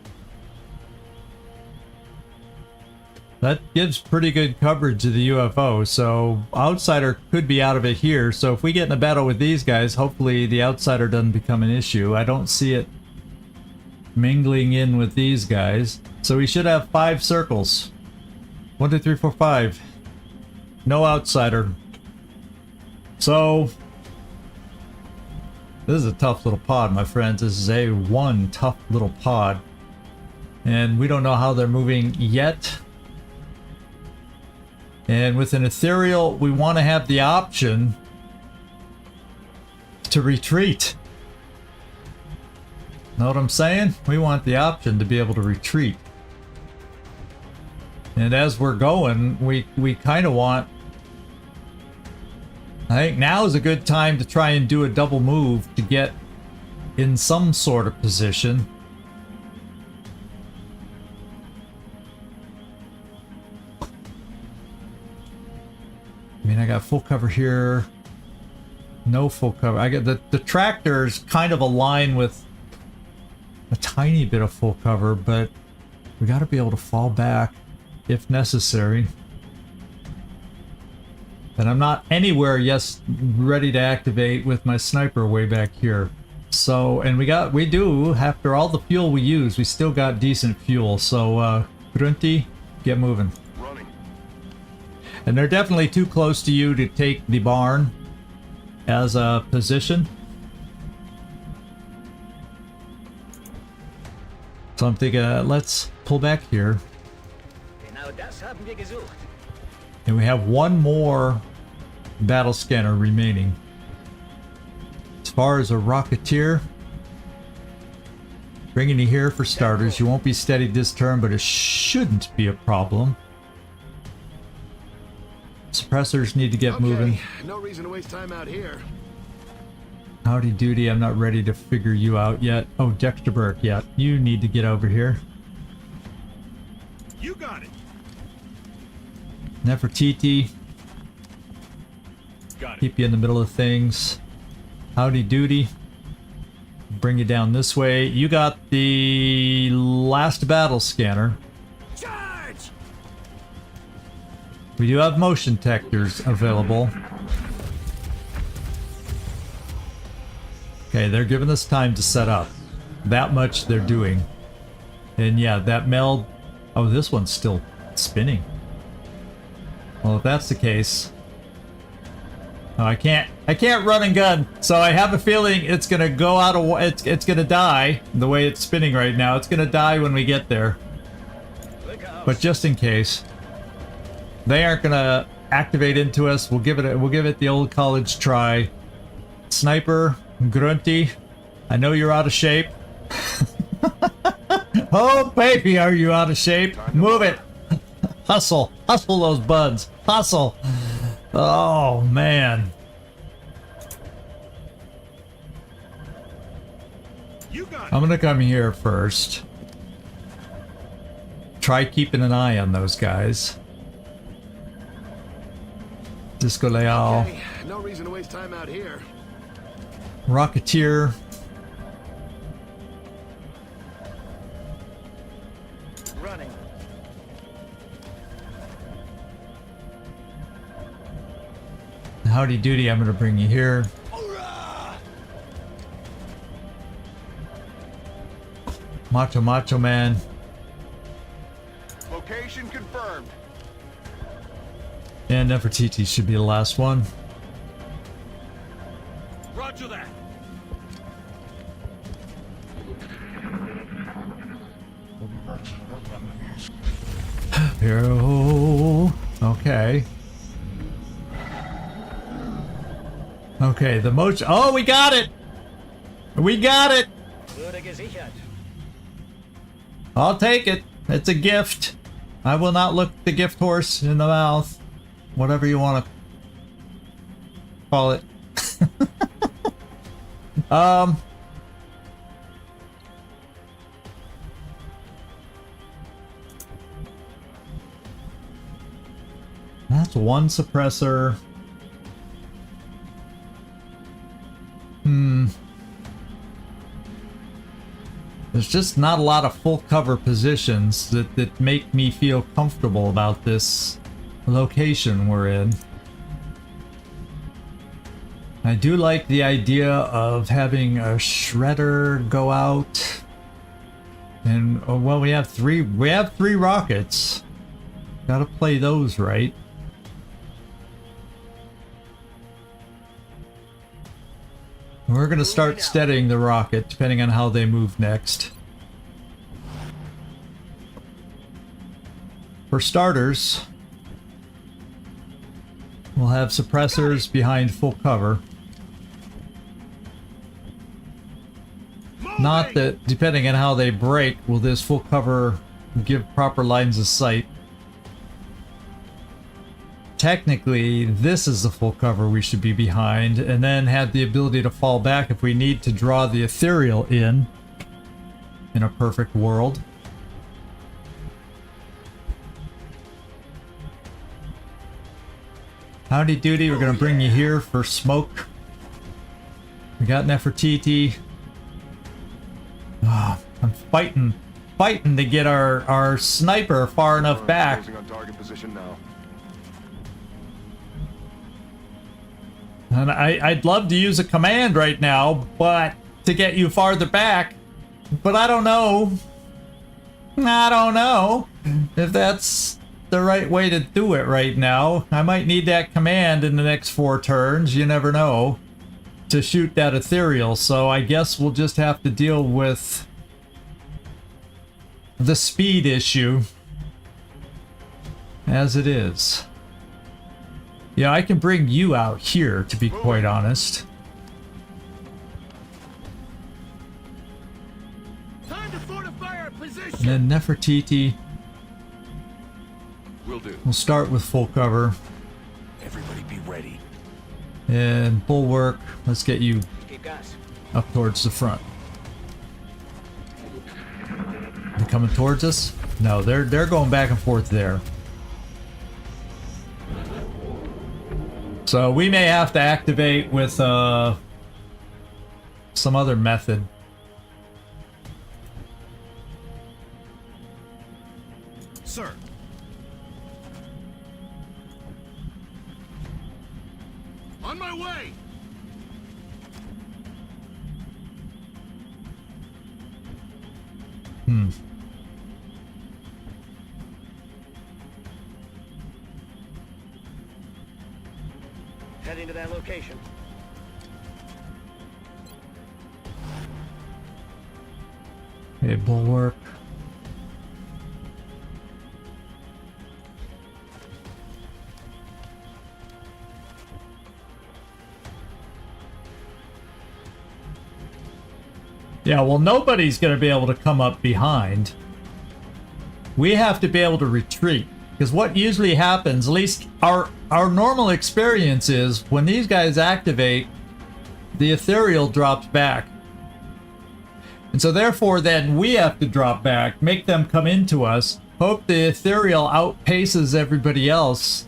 That gives pretty good coverage of the UFO, so outsider could be out of it here. So if we get in a battle with these guys, hopefully the outsider doesn't become an issue. I don't see it mingling in with these guys. So we should have 5 circles. 1, 2, 3, 4, 5. No outsider. So this is a tough little pod, my friends. This is one tough little pod. And we don't know how they're moving yet. And with an ethereal, we want to have the option to retreat. Know what I'm saying? We want the option to be able to retreat. And as we're going, we kind of want... I think now is a good time to try and do a double move to get in some sort of position. I mean, I got full cover here. No full cover. I got the tractors kind of align with a tiny bit of full cover, but we got to be able to fall back if necessary. And I'm not anywhere, yes, ready to activate with my sniper way back here. So, and we do, after all the fuel we use, we still got decent fuel. So, Grunty, get moving. Running. And they're definitely too close to you to take the barn as a position. So I'm thinking, let's pull back here. Genau das haben wir gesucht. And we have one more battle scanner remaining. As far as a rocketeer, bringing you here for starters. You won't be steadied this turn, but it shouldn't be a problem. Suppressors need to get moving. No reason to waste time out here. Howdy doody, I'm not ready to figure you out yet. Oh, Dexter Burke, yeah. You need to get over here. You got it. Nefertiti, Got it. keep you in the middle of things. Howdy doody. Bring you down this way. You got the last battle scanner. Charge! We do have motion detectors available. Okay, they're giving us time to set up. That much they're doing. And yeah, that meld... Oh, this one's still spinning. Well, if that's the case... Oh, I can't run and gun, so I have a feeling it's gonna go out of... It's gonna die the way it's spinning right now. It's gonna die when we get there. But just in case... They aren't gonna activate into us. We'll give it the old college try. Sniper, Grunty, I know you're out of shape. Oh baby, are you out of shape? Move it. Hustle those buds. Hustle. Oh, man. I'm gonna come here first. Try keeping an eye on those guys. Disco Leal. Okay, no reason to waste time out here. Rocketeer. Running. Howdy doody, I'm gonna bring you here. Macho Man. Location confirmed. And Nefertiti should be the last one. Roger that. Hero. Okay. Okay, the motion. Oh, we got it! We got it! Wurde gesichert. I'll take it. It's a gift. I will not look the gift horse in the mouth. Whatever you want to call it. That's one suppressor. There's just not a lot of full cover positions that make me feel comfortable about this location we're in. I do like the idea of having a shredder go out. And oh, well, we have three rockets. Gotta play those right. We're gonna start steadying the rocket depending on how they move next. For starters, we'll have suppressors behind full cover. Not that, depending on how they break, will this full cover give proper lines of sight. Technically, this is the full cover we should be behind, and then have the ability to fall back if we need to draw the ethereal in a perfect world. Howdy doody, we're gonna bring you here for smoke. We got Nefertiti. Ah, I'm fighting to get our sniper far enough back. Closing on target position now. And I'd love to use a command right now, but to get you farther back. But I don't know. I don't know if that's the right way to do it right now. I might need that command in the next 4 turns, you never know, to shoot that ethereal. So I guess we'll just have to deal with the speed issue as it is. Yeah, I can bring you out here, to be quite honest. Time to fortify our position. And then Nefertiti. Will do. We'll start with full cover. Everybody be ready. And bulwark. Let's get you Gib Gas. up towards the front. They coming towards us? No, they're going back and forth there. So we may have to activate with some other method. Sir. On my way. Heading to that location. Okay, bulwark. Yeah, well, nobody's going to be able to come up behind. We have to be able to retreat. Because what usually happens, at least our normal experience is, when these guys activate, the ethereal drops back. And so therefore then we have to drop back, make them come into us, hope the ethereal outpaces everybody else,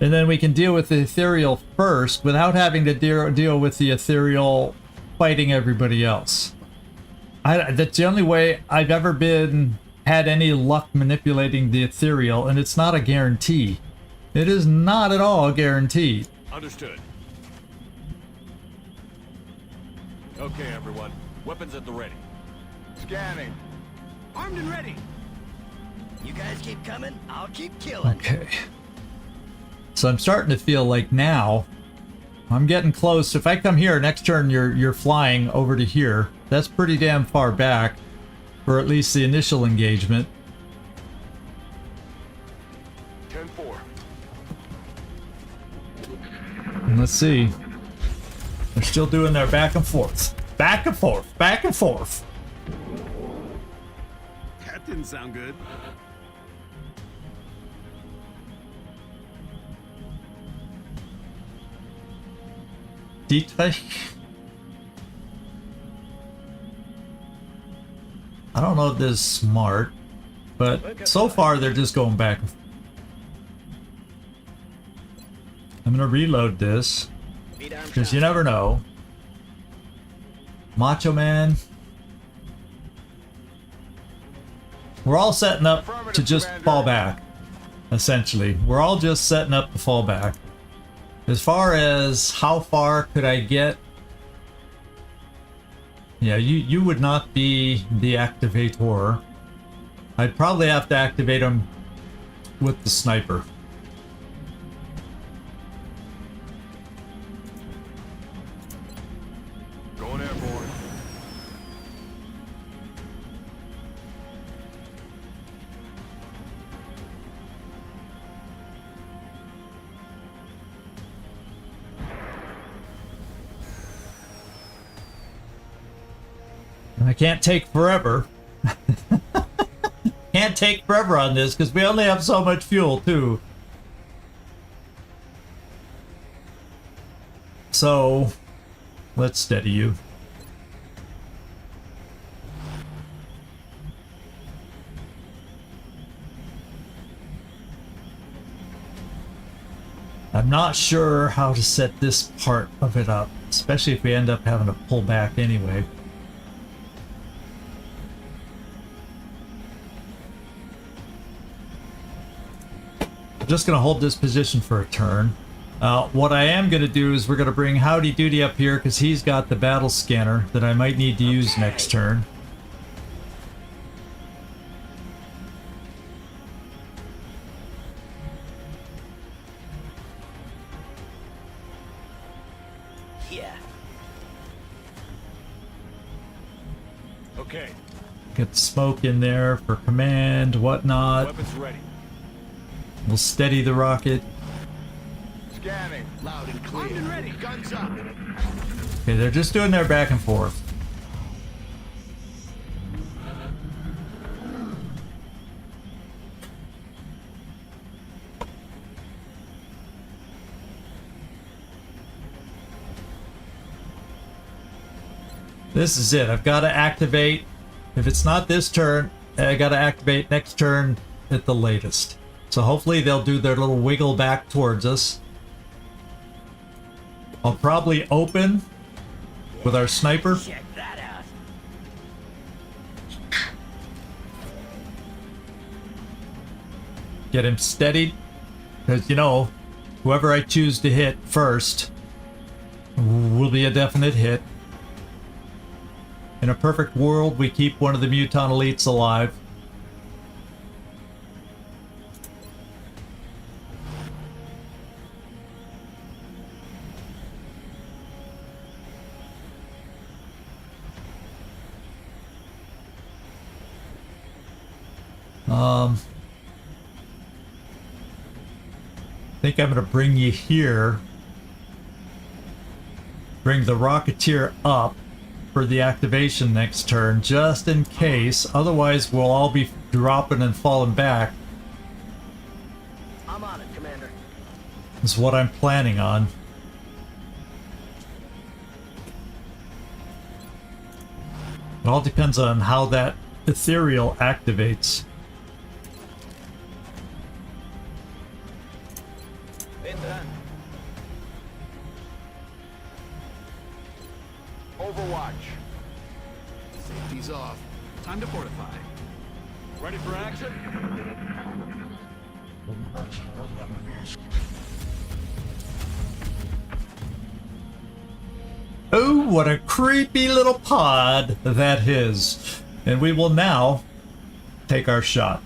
and then we can deal with the ethereal first without having to deal with the ethereal fighting everybody else. That's the only way I've ever had any luck manipulating the ethereal, and it's not a guarantee. It is not at all guaranteed. Understood. Okay, everyone. Weapons at the ready. Scanning. Armed and ready. You guys keep coming, I'll keep killing. Okay. So I'm starting to feel like now I'm getting close. If I come here, next turn you're flying over to here. That's pretty damn far back for at least the initial engagement. 10-4. And let's see. They're still doing their back and forth. Back and forth. Back and forth. That didn't sound good. Dietrich. I don't know if this is smart, but so far they're just going back. I'm gonna reload this because you never know. Macho Man. We're all setting up to just fall back, essentially. We're all just setting up to fall back. As far as how far could I get? Yeah, you would not be the activator. I'd probably have to activate him with the sniper. Going airborne. I can't take forever. Can't take forever on this because we only have so much fuel too. So let's steady you. I'm not sure how to set this part of it up, especially if we end up having to pull back anyway. Just gonna hold this position for a turn. What I am gonna do is we're gonna bring Howdy Doody up here because he's got the battle scanner that I might need to use next turn. Yeah. Okay. Get the smoke in there for command, whatnot. Weapons ready. We'll steady the rocket. Scanning. Loud and clear. Armed and ready. Guns up. Okay, they're just doing their back and forth. This is it. I've got to activate. If it's not this turn, I got to activate next turn at the latest. So hopefully they'll do their little wiggle back towards us. I'll probably open with our sniper. Check that out. Get him steadied. Because, you know, whoever I choose to hit first will be a definite hit. In a perfect world, we keep one of the Muton elites alive. I think I'm going to bring you here. Bring the Rocketeer up for the activation next turn, just in case. Otherwise, we'll all be dropping and falling back. I'm on it, Commander. Is what I'm planning on. It all depends on how that ethereal activates. Overwatch. Safety's off. Time to fortify. Ready for action? Oh, what a creepy little pod that is. And we will now take our shot.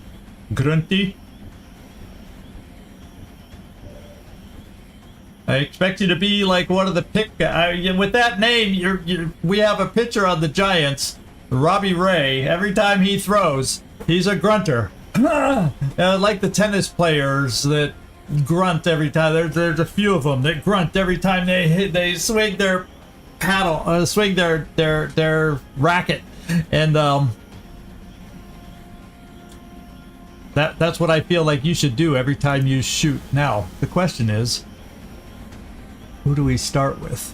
Grunty. I expect you to be like one of the pick guys. With that name, we have a picture on the Giants. Robbie Ray. Every time he throws, he's a grunter. Like the tennis players that grunt every time. There's a few of them that grunt every time they swing their paddle, swing their racket, and that's what I feel like you should do every time you shoot. Now the question is, who do we start with?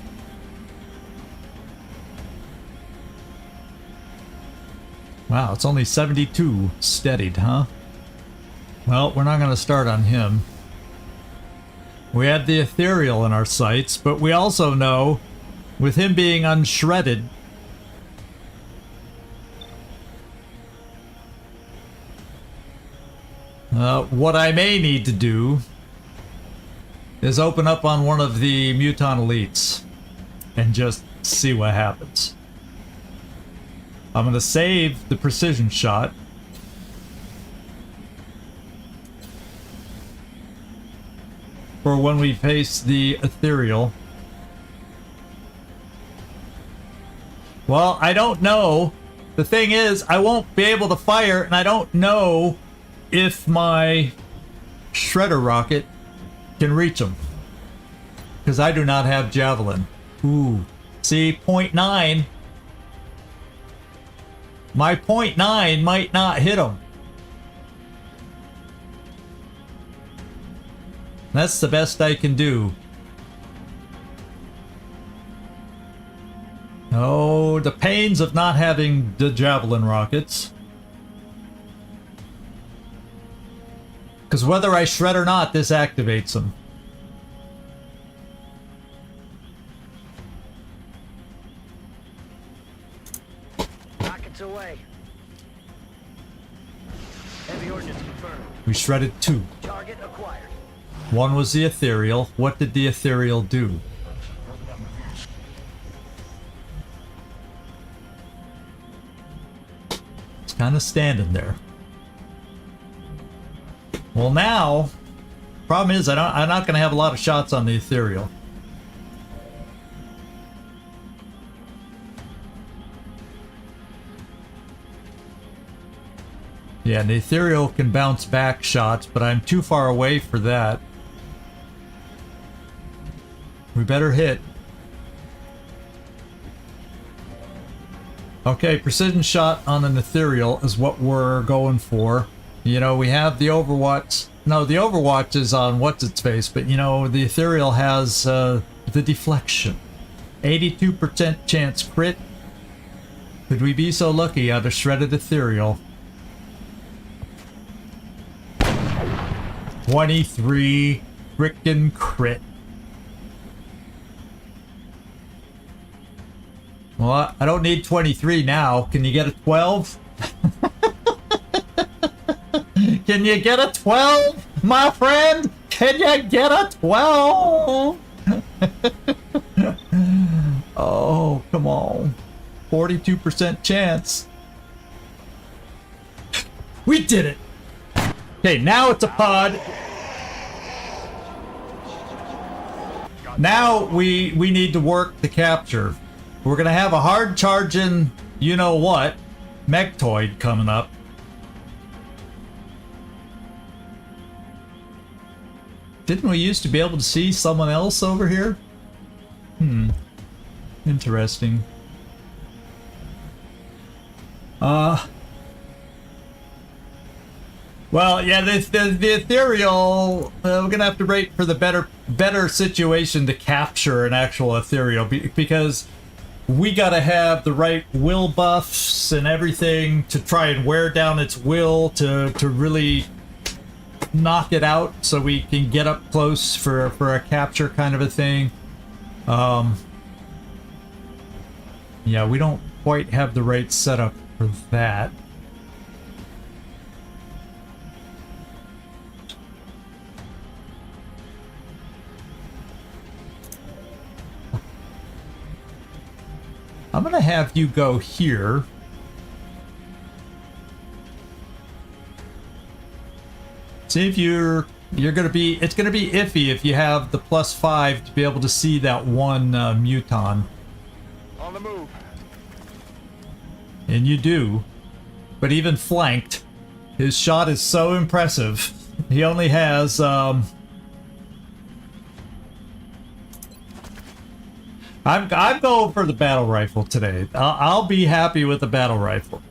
Wow, it's only 72 steadied, huh? Well, we're not going to start on him. We had the ethereal in our sights, but we also know, with him being unshredded, what I may need to do is open up on one of the Muton elites and just see what happens. I'm going to save the precision shot. For when we face the ethereal. Well, I don't know. The thing is, I won't be able to fire, and I don't know if my shredder rocket can reach him. Because I do not have javelin. Ooh. See, 0.9. My 0.9 might not hit him. That's the best I can do. Oh, the pains of not having the javelin rockets. Because whether I shred or not, this activates them. Rockets away. Heavy ordnance confirmed. We shredded 2. Target acquired. One was the ethereal. What did the ethereal do? It's kind of standing there. Well, now, problem is I'm not going to have a lot of shots on the ethereal. Yeah, the ethereal can bounce back shots, but I'm too far away for that. We better hit. Okay, precision shot on an ethereal is what we're going for. You know, we have the Overwatch. No, the Overwatch is on what's-its-face, but you know, the ethereal has the deflection. 82% chance crit. Could we be so lucky out of shredded ethereal? 23 frickin' crit. Well, I don't need 23 now. Can you get a 12? Can you get a 12, my friend? Can you get a 12? Oh, come on. 42% chance. We did it. Okay, now it's a pod. Now we need to work the capture. We're gonna have a hard charging, you know what, Mechtoid coming up. Didn't we used to be able to see someone else over here? Interesting. Well, yeah, the ethereal. We're gonna have to wait for the better situation to capture an actual ethereal because we gotta have the right will buffs and everything to try and wear down its will to really knock it out, so we can get up close for a capture kind of a thing. Yeah, we don't quite have the right setup for that. I'm gonna have you go here. See if you're gonna be. It's gonna be iffy if you have the +5 to be able to see that one muton. On the move. And you do. But even flanked, his shot is so impressive. He only has I'm going for the battle rifle today. I'll be happy with the battle rifle.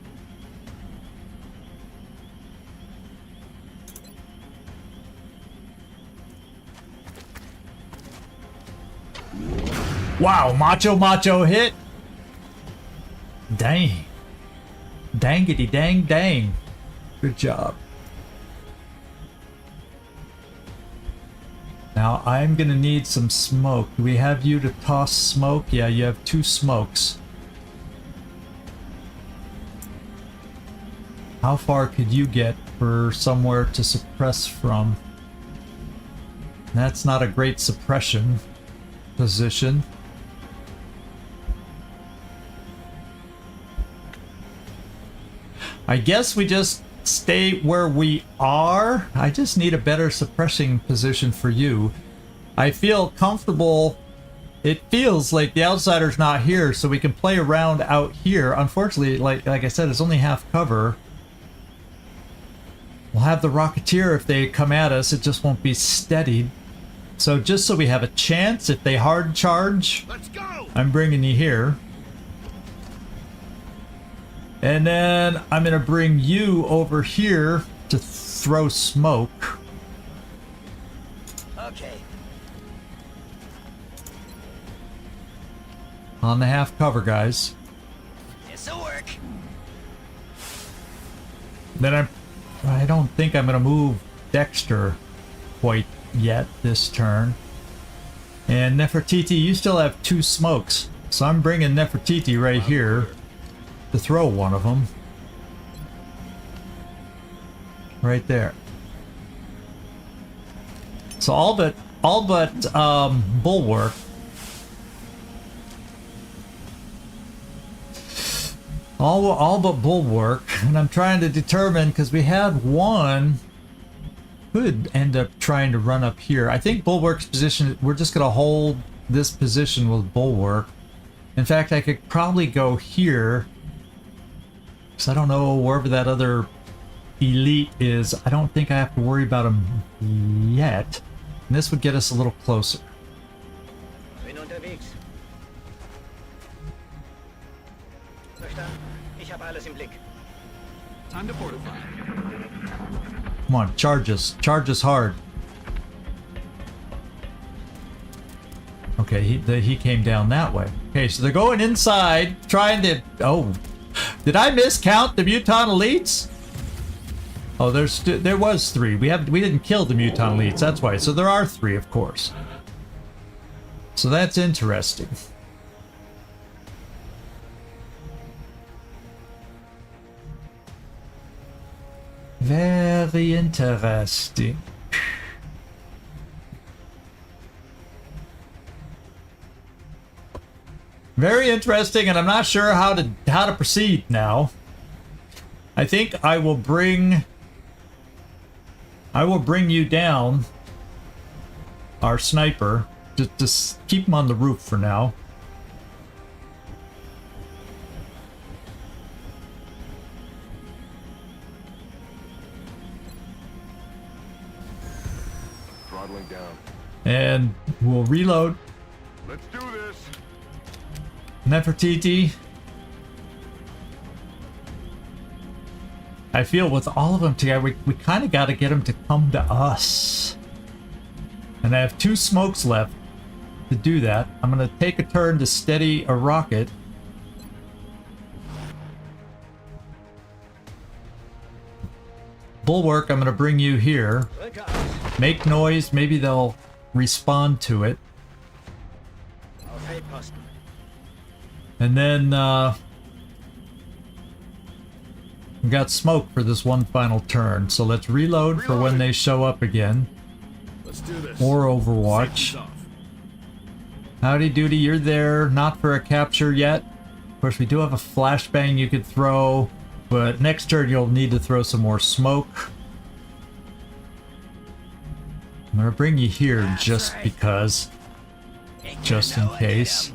Wow, macho hit. Dang. Dangity dang dang. Good job. Now I'm gonna need some smoke. Do we have you to toss smoke? Yeah, you have 2 smokes. How far could you get for somewhere to suppress from? That's not a great suppression position. I guess we just stay where we are. I just need a better suppressing position for you. I feel comfortable. It feels like the outsider's not here, so we can play around out here. Unfortunately, like I said, it's only half cover. We'll have the Rocketeer if they come at us. It just won't be steadied. So just so we have a chance, if they hard charge, Let's go! I'm bringing you here. And then I'm gonna bring you over here to throw smoke. Okay. On the half cover, guys. This'll work. Then I don't think I'm gonna move Dexter quite yet this turn. And Nefertiti, you still have 2 smokes, so I'm bringing Nefertiti right here to throw one of them. Right there. So all but Bulwark. All but Bulwark, and I'm trying to determine, because we had one could end up trying to run up here. I think Bulwark's position, we're just gonna hold this position with Bulwark. In fact, I could probably go here, because I don't know wherever that other elite is. I don't think I have to worry about him yet. And this would get us a little closer. Bin unterwegs. Verstanden? Ich habe alles im Blick. Time to fortify. Come on, charge us. Charge us hard. Okay, he came down that way. Okay, so they're going inside, trying to... Oh, did I miscount the Muton elites? Oh, there was 3. We didn't kill the Muton elites, that's why. So there are 3, of course. So that's interesting. Very interesting. Very interesting, and I'm not sure how to proceed now. I think I will bring you down, our sniper, just keep him on the roof for now. Throttling down. And we'll reload. Let's do this. Nefertiti. I feel with all of them together, we kind of got to get them to come to us. And I have 2 smokes left to do that. I'm going to take a turn to steady a rocket. Bulwark, I'm going to bring you here. Make noise. Maybe they'll respond to it. And then, we got smoke for this one final turn. So let's reload for when they show up again. Let's do this. Or Overwatch. Safety's off. Howdy doody, you're there. Not for a capture yet. Of course, we do have a flashbang you could throw. But next turn you'll need to throw some more smoke. I'm gonna bring you here just because. Just in case.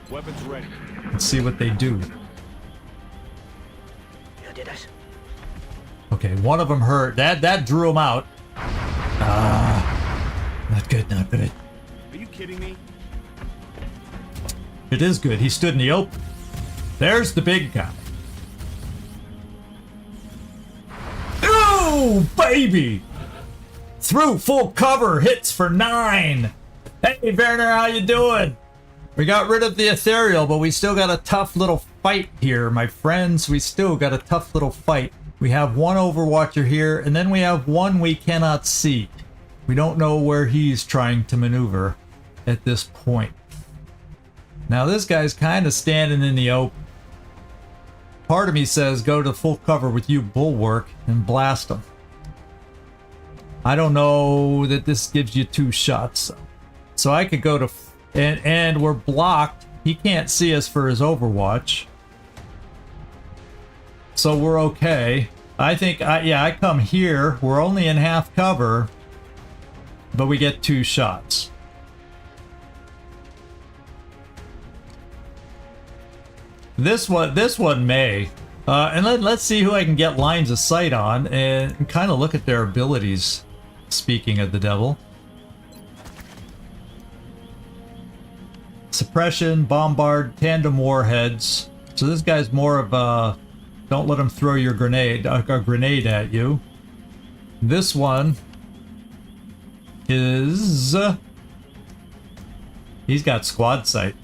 Weapons ready. Let's see what they do. You did it. Okay, one of them hurt. That drew him out. Not good, not good. Are you kidding me? It is good. He stood in the open. There's the big guy. Oh, baby! Through full cover, hits for 9. Hey, Werner, how you doing? We got rid of the ethereal, but we still got a tough little fight here, my friends. We still got a tough little fight. We have one Overwatcher here, and then we have one we cannot see. We don't know where he's trying to maneuver at this point. Now this guy's kind of standing in the open. Part of me says go to full cover with you, Bulwark, and blast him. I don't know that this gives you 2 shots. So I could go to... And we're blocked. He can't see us for his Overwatch. So we're okay. I think, I come here. We're only in half cover. But we get 2 shots. This one may. And let's see who I can get lines of sight on and kind of look at their abilities. Speaking of the devil. Suppression, bombard, tandem warheads. So this guy's more of a... Don't let him throw your grenade, a grenade at you. This one is... He's got squad sight.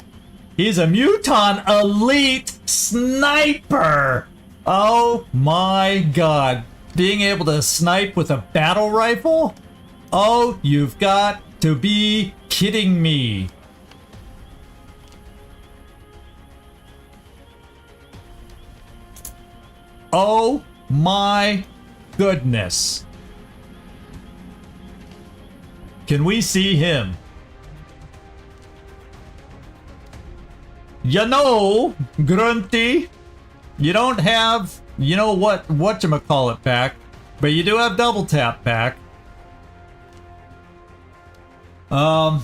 He's a Muton Elite Sniper! Oh my god. Being able to snipe with a battle rifle? Oh, you've got to be kidding me. Oh my goodness. Can we see him? You know, Grunty, you don't have, you know whatchamacallit back, but you do have double tap back. Oh,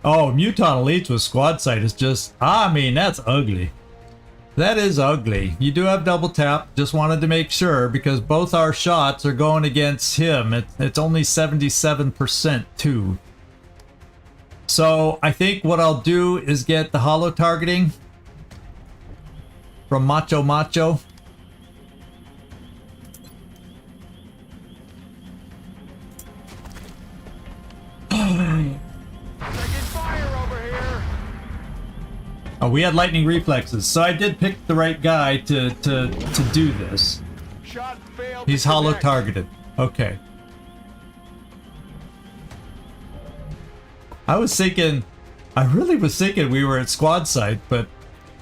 Muton Elites with squad sight is just, I mean, that's ugly. That is ugly. You do have double tap, just wanted to make sure, because both our shots are going against him. It's only 77% too. So I think what I'll do is get the holo targeting from Macho. Taking fire over here. Oh, we had lightning reflexes, so I did pick the right guy to do this. Shot failed. He's to holo connect. targeted. Okay. I really was thinking we were at squad site, but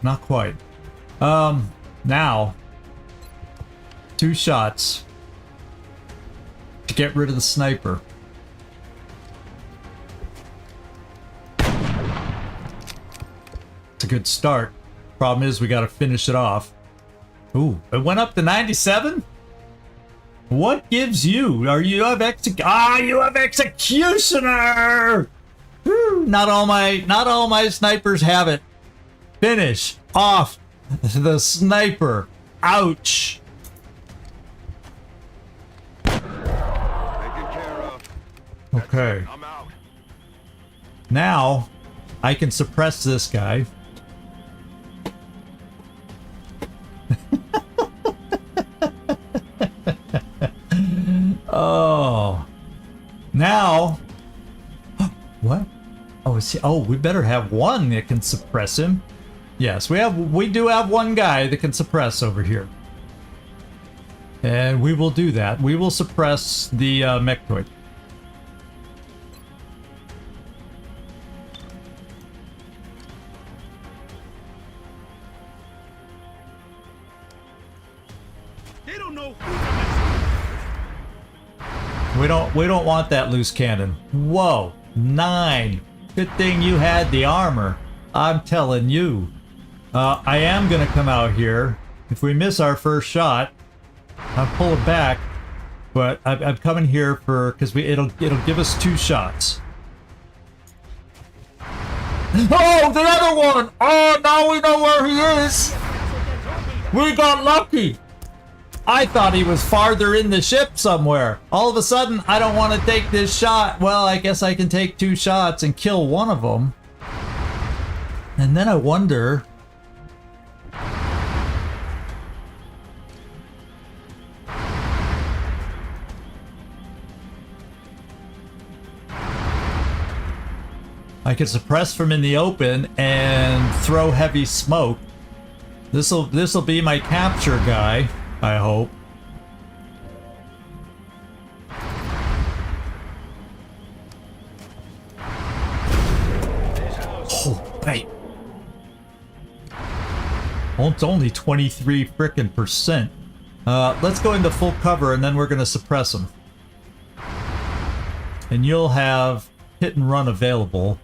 not quite. Now, 2 shots to get rid of the sniper. It's a good start. Problem is we gotta finish it off. Ooh, it went up to 97? What gives you? You have executioner! Whew, not all my snipers have it. Finish off the sniper. Ouch. Taken care of. Okay. I'm out. Now I can suppress this guy. Now, what? Oh, is he, oh, we better have one that can suppress him. Yes, we do have one guy that can suppress over here. And we will do that. We will suppress the mechtoid. They don't know. We don't want that loose cannon. Whoa, 9. Good thing you had the armor. I'm telling you. I am gonna come out here. If we miss our first shot, I'm pulling back. But I'm coming here for because it'll give us 2 shots. Oh, the other one! Oh, now we know where he is. We got lucky. I thought he was farther in the ship somewhere. All of a sudden, I don't want to take this shot. Well, I guess I can take 2 shots and kill one of them. And then I wonder... I could suppress from in the open and throw heavy smoke. This'll be my capture guy, I hope. Oh, wait. Oh, it's only 23 frickin' percent. Let's go into full cover and then we're gonna suppress them. And you'll have hit and run available.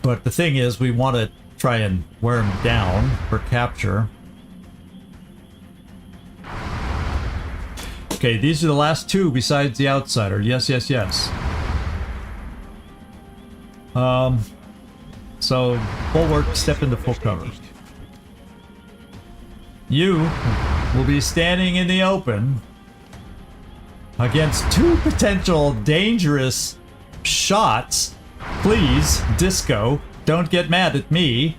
But the thing is, we want to try and wear him down for capture. Okay, these are the last 2 besides the outsider. Yes, yes, yes. So, bulwark, step into full cover. You will be standing in the open against 2 potential dangerous shots. Please, Disco, don't get mad at me.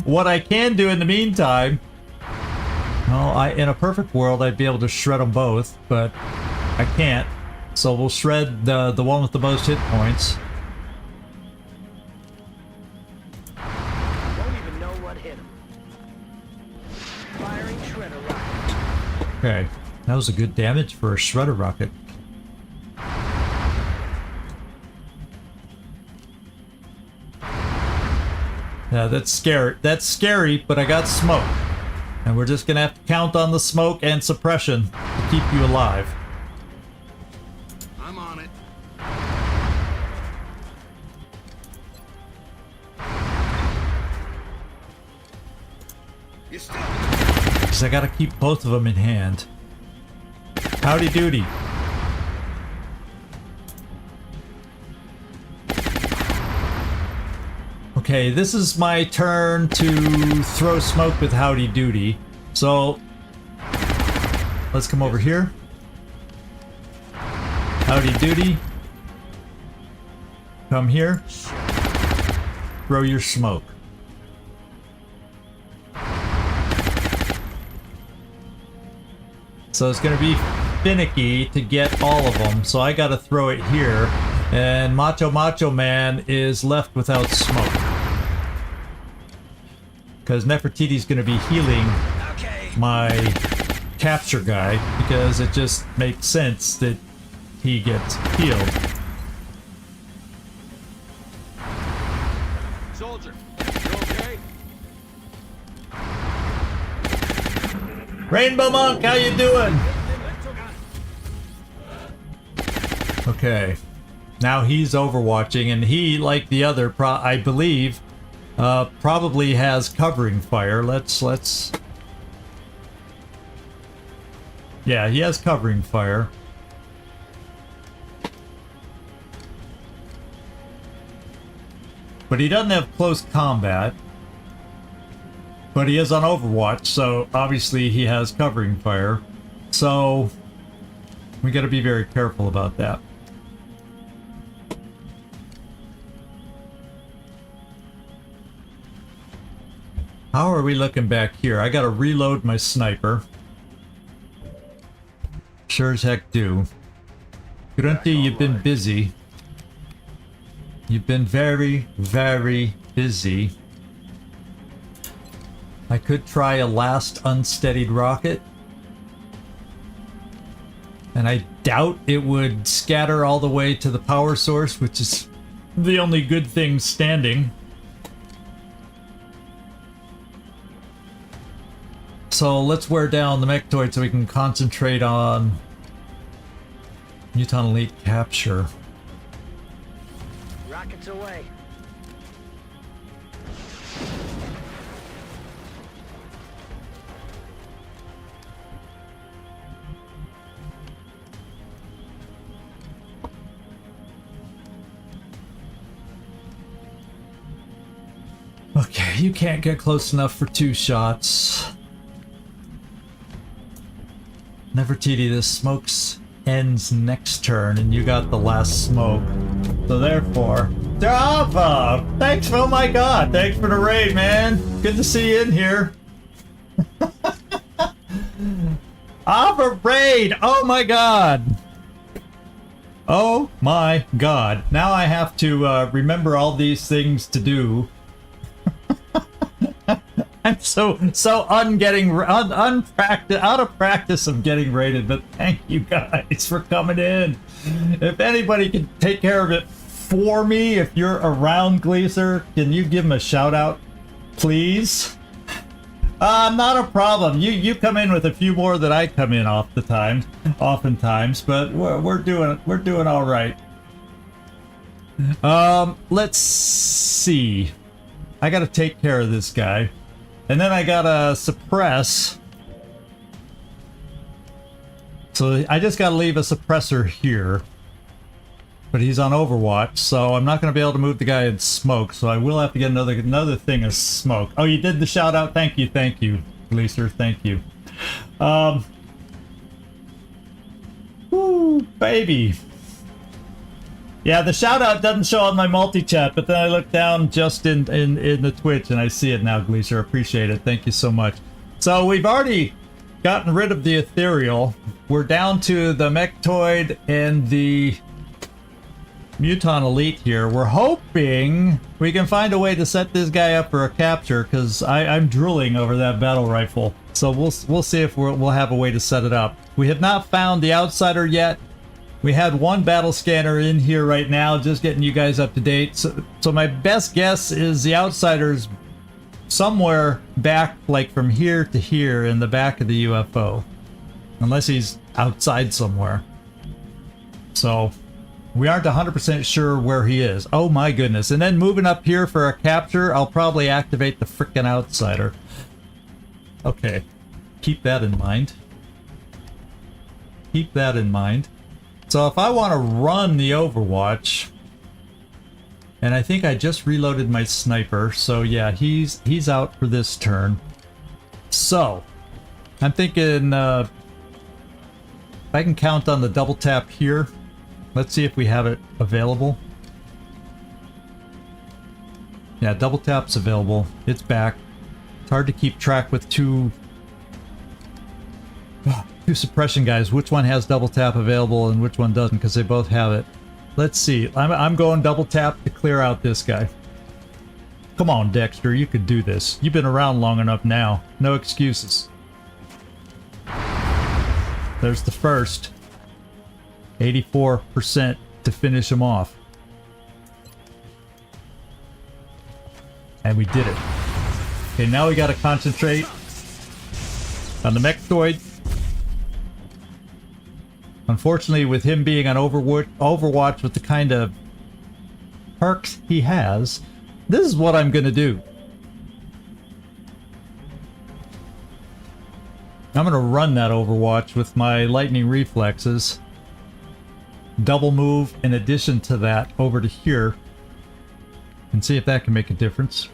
What I can do in the meantime, well, in a perfect world, I'd be able to shred them both, but I can't. So we'll shred the one with the most hit points. Won't even know what hit him. Firing shredder rocket. Okay, that was a good damage for a shredder rocket. Yeah, that's scary. That's scary, but I got smoke. And we're just gonna have to count on the smoke and suppression to keep you alive. I'm on it. You still... Because I gotta keep both of them in hand. Howdy doody. Okay, this is my turn to throw smoke with Howdy Doody. So, let's come over here. Howdy Doody. Come here. Throw your smoke. So it's gonna be finicky to get all of them, so I gotta throw it here. And Macho Man is left without smoke. Because Nefertiti's going to be healing my capture guy, because it just makes sense that he gets healed. Soldier, you okay? Rainbow Monk, how you doing? Okay. Now he's overwatching, and he, like the other, I believe, probably has covering fire. Let's... Yeah, he has covering fire. But he doesn't have close combat. But he is on Overwatch, so obviously he has covering fire. So we gotta be very careful about that. How are we looking back here? I gotta reload my sniper. Sure as heck do. Grunty, you've been busy. You've been very, very busy. I could try a last unsteadied rocket. And I doubt it would scatter all the way to the power source, which is the only good thing standing. So let's wear down the Mechtoid so we can concentrate on Muton Elite capture. Rockets away. Okay, you can't get close enough for 2 shots. Nefertiti, the smokes ends next turn, and you got the last smoke. So therefore, Java! Thanks, oh my god, thanks for the raid, man. Good to see you in here. Ava raid! Oh my god! Oh my god. Now I have to remember all these things to do. I'm so out of practice of getting rated, but thank you guys for coming in. If anybody can take care of it for me, if you're around, Gleaser, can you give him a shout out, please? Not a problem. You come in with a few more than I come in oftentimes, but we're doing all right. Let's see. I gotta take care of this guy. And then I gotta suppress. So I just gotta leave a suppressor here. But he's on Overwatch, so I'm not gonna be able to move the guy in smoke, so I will have to get another thing of smoke. Oh, you did the shout out? Thank you, Gleaser, thank you. Woo, baby. Yeah, the shout out doesn't show on my multi-chat, but then I look down just in the Twitch and I see it now, Gleaser. Appreciate it. Thank you so much. So we've already gotten rid of the Ethereal. We're down to the Mechtoid and the Muton Elite here. We're hoping we can find a way to set this guy up for a capture, because I'm drooling over that battle rifle. So we'll see if we'll have a way to set it up. We have not found the Outsider yet. We had one battle scanner in here right now, just getting you guys up to date. So my best guess is the Outsider's somewhere back, like from here to here in the back of the UFO. Unless he's outside somewhere. So we aren't 100% sure where he is. Oh my goodness. And then moving up here for a capture, I'll probably activate the frickin' Outsider. Okay. Keep that in mind. Keep that in mind. So if I want to run the Overwatch, and I think I just reloaded my sniper, so yeah, he's out for this turn. So I'm thinking if I can count on the double tap here, let's see if we have it available. Yeah, double tap's available. It's back. It's hard to keep track with two suppression guys, which one has double tap available and which one doesn't, because they both have it. Let's see. I'm going double tap to clear out this guy. Come on, Dexter, you could do this. You've been around long enough now. No excuses. There's the first. 84% to finish him off. And we did it. Okay, now we gotta concentrate on the Mechtoid. Unfortunately, with him being on Overwatch with the kind of perks he has, this is what I'm gonna do. I'm gonna run that Overwatch with my lightning reflexes. Double move in addition to that over to here. And see if that can make a difference.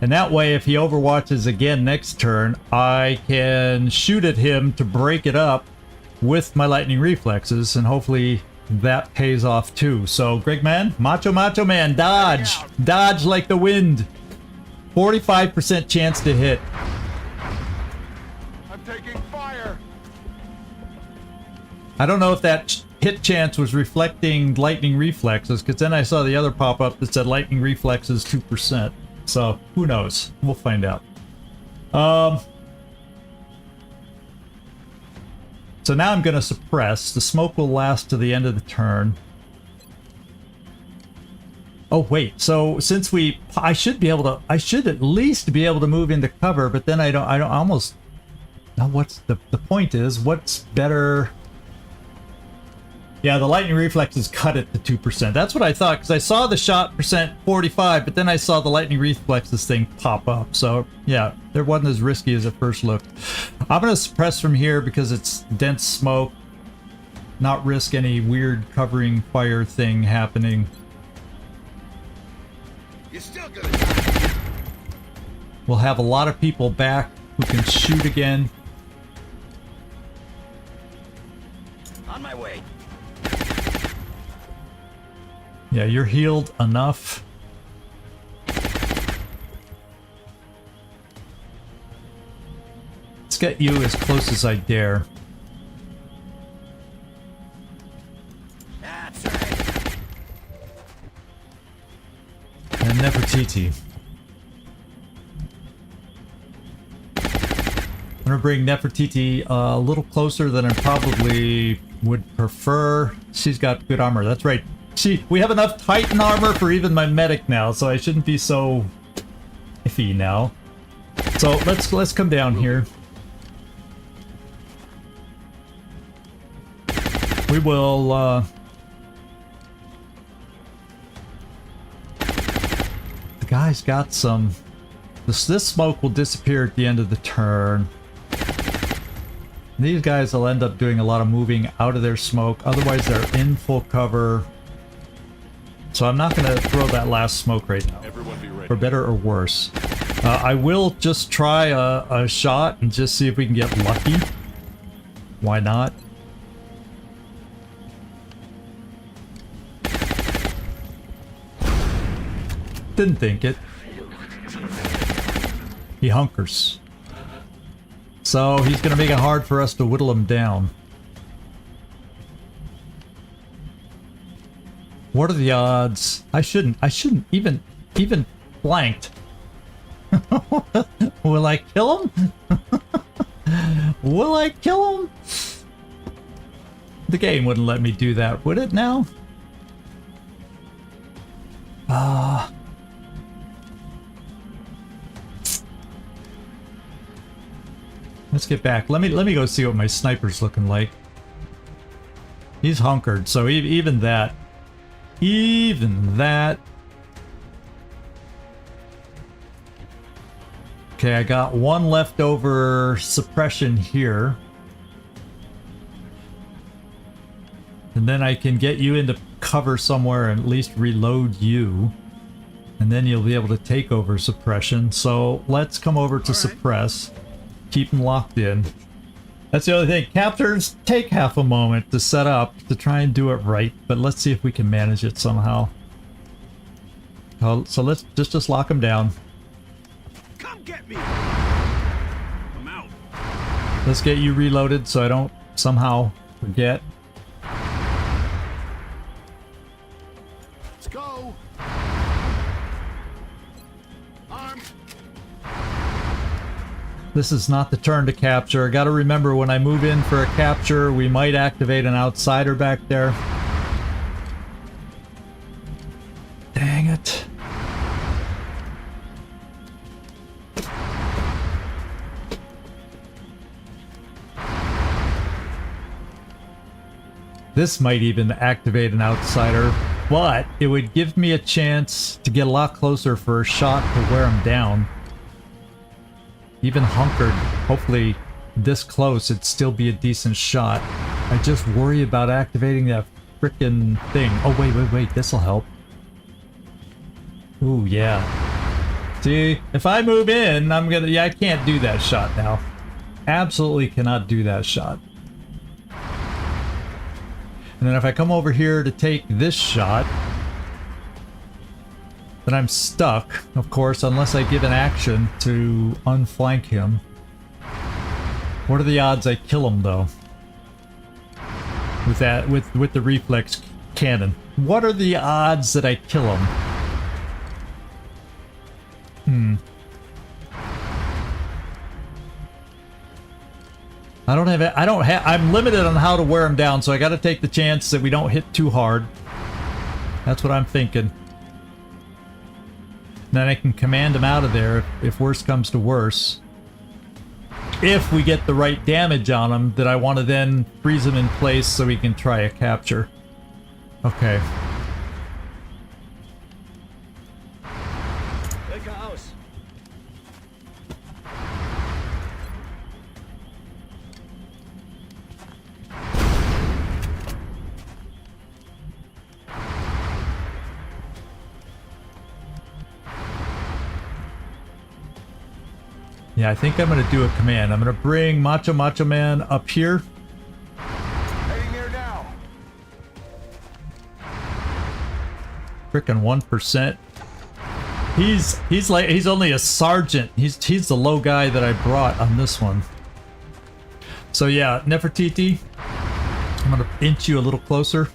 And that way, if he overwatches again next turn, I can shoot at him to break it up with my lightning reflexes, and hopefully that pays off too. So, Greg Man, Macho Man, dodge! Dodge like the wind! 45% chance to hit. I'm taking fire. I don't know if that hit chance was reflecting lightning reflexes, because then I saw the other pop-up that said lightning reflexes 2%. So, who knows? We'll find out. So now I'm going to suppress. The smoke will last to the end of the turn. Oh, wait. So, since I should at least be able to move into cover, but then I don't almost... Now, what's the point is, what's better... Yeah, the lightning reflexes cut it to 2%. That's what I thought, because I saw the shot percent 45, but then I saw the lightning reflexes thing pop up. So, yeah, it wasn't as risky as it first looked. I'm going to suppress from here because it's dense smoke. Not risk any weird covering fire thing happening. You're still gonna die. We'll have a lot of people back who can shoot again. On my way. Yeah, you're healed enough. Let's get you as close as I dare. That's right. And Nefertiti. I'm gonna bring Nefertiti a little closer than I probably would prefer. She's got good armor. That's right. We have enough Titan armor for even my medic now, so I shouldn't be so iffy now. So let's come down here. We will the guy's got some... This smoke will disappear at the end of the turn. These guys will end up doing a lot of moving out of their smoke, otherwise they're in full cover. So I'm not going to throw that last smoke right now, Everyone be ready. for better or worse. I will just try a shot and just see if we can get lucky. Why not? Didn't think it. He hunkers. So he's going to make it hard for us to whittle him down. What are the odds? I shouldn't even blanked. Will I kill him? Will I kill him? The game wouldn't let me do that, would it now? Let's get back. Let me go see what my sniper's looking like. He's hunkered, so even that. Even that. Okay, I got one leftover suppression here. And then I can get you into cover somewhere and at least reload you. And then you'll be able to take over suppression. So let's come over to suppress. Keep them locked in. That's the other thing. Captures take half a moment to set up to try and do it right, but let's see if we can manage it somehow. So let's just lock them down. Come get me. I'm out. Let's get you reloaded so I don't somehow forget. Let's go. Armed. This is not the turn to capture. I gotta remember when I move in for a capture, we might activate an outsider back there. Dang it. This might even activate an outsider, but it would give me a chance to get a lot closer for a shot to wear him down. Even hunkered, hopefully this close, it'd still be a decent shot. I just worry about activating that frickin' thing. Oh, wait, this'll help. Ooh, yeah. See, if I move in, yeah, I can't do that shot now. Absolutely cannot do that shot. And then if I come over here to take this shot, then I'm stuck, of course, unless I give an action to unflank him. What are the odds I kill him, though? with that, with the reflex cannon. What are the odds that I kill him? I'm limited on how to wear him down, so I got to take the chance that we don't hit too hard. That's what I'm thinking. Then I can command him out of there if worse comes to worse. If we get the right damage on him, that I want to then freeze him in place so we can try a capture. Okay. Big house. Yeah, I think I'm going to do a command. I'm going to bring Macho Man up here. Heading there now. Frickin' 1%. He's only a sergeant. He's the low guy that I brought on this one. So yeah, Nefertiti, I'm gonna inch you a little closer.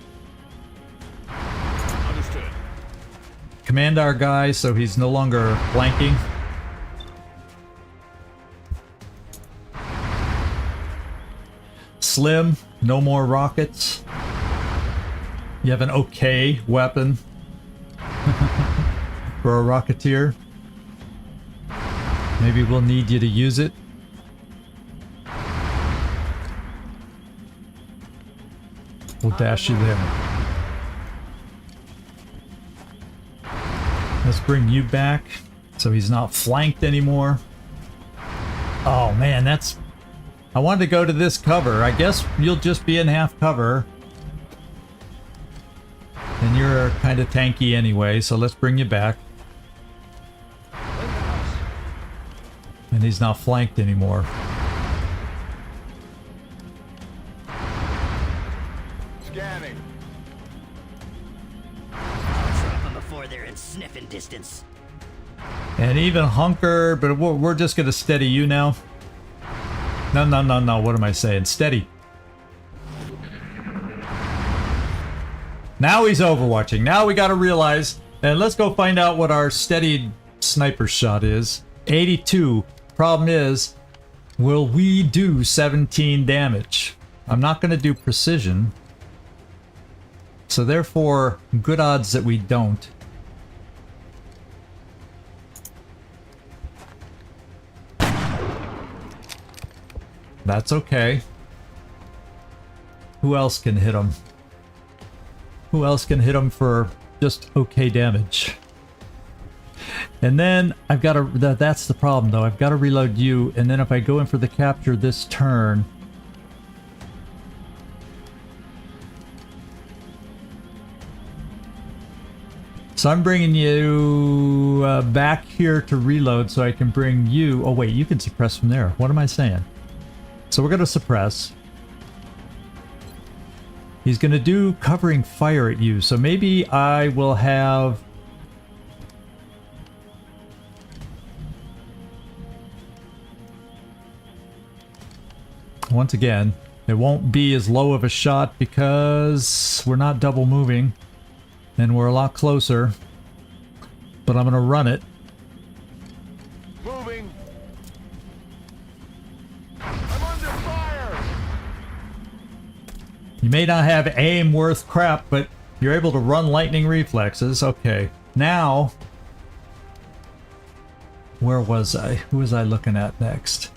Understood. Command our guy so he's no longer flanking. Slim, no more rockets. You have an okay weapon for a Rocketeer. Maybe we'll need you to use it. We'll dash you there. Let's bring you back so he's not flanked anymore. Oh man, that's... I wanted to go to this cover. I guess you'll just be in half cover. And you're kind of tanky anyway, so let's bring you back. And he's not flanked anymore. Scanning. I'll drop them before they're in sniffing distance. And even Hunker, but we're just going to steady you now. No, what am I saying? Steady. Now he's overwatching. Now we got to realize, and let's go find out what our steadied sniper shot is. 82. Problem is, will we do 17 damage? I'm not going to do precision. So therefore, good odds that we don't. That's okay. Who else can hit him? Who else can hit him for just okay damage? And then I've got to... That's the problem though. I've got to reload you, and then if I go in for the capture this turn... So I'm bringing you back here to reload so I can bring you... Oh wait, you can suppress from there. What am I saying? So we're going to suppress. He's going to do covering fire at you. So maybe I will have... Once again, it won't be as low of a shot because we're not double moving. And we're a lot closer. But I'm going to run it. Moving. I'm under fire. You may not have aim worth crap, but you're able to run lightning reflexes. Okay. Now, where was I? Who was I looking at next?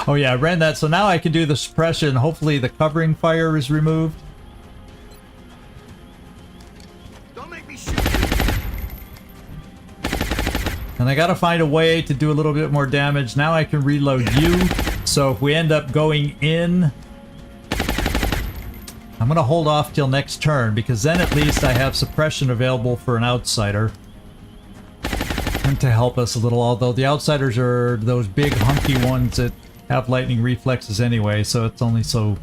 Oh yeah, I ran that. So now I can do the suppression. Hopefully the covering fire is removed. Don't make me shoot. And I gotta find a way to do a little bit more damage. Now I can reload you. So if we end up going in, I'm gonna hold off till next turn, because then at least I have suppression available for an outsider. And to help us a little, although the outsiders are those big hunky ones that have lightning reflexes anyway, so it's only so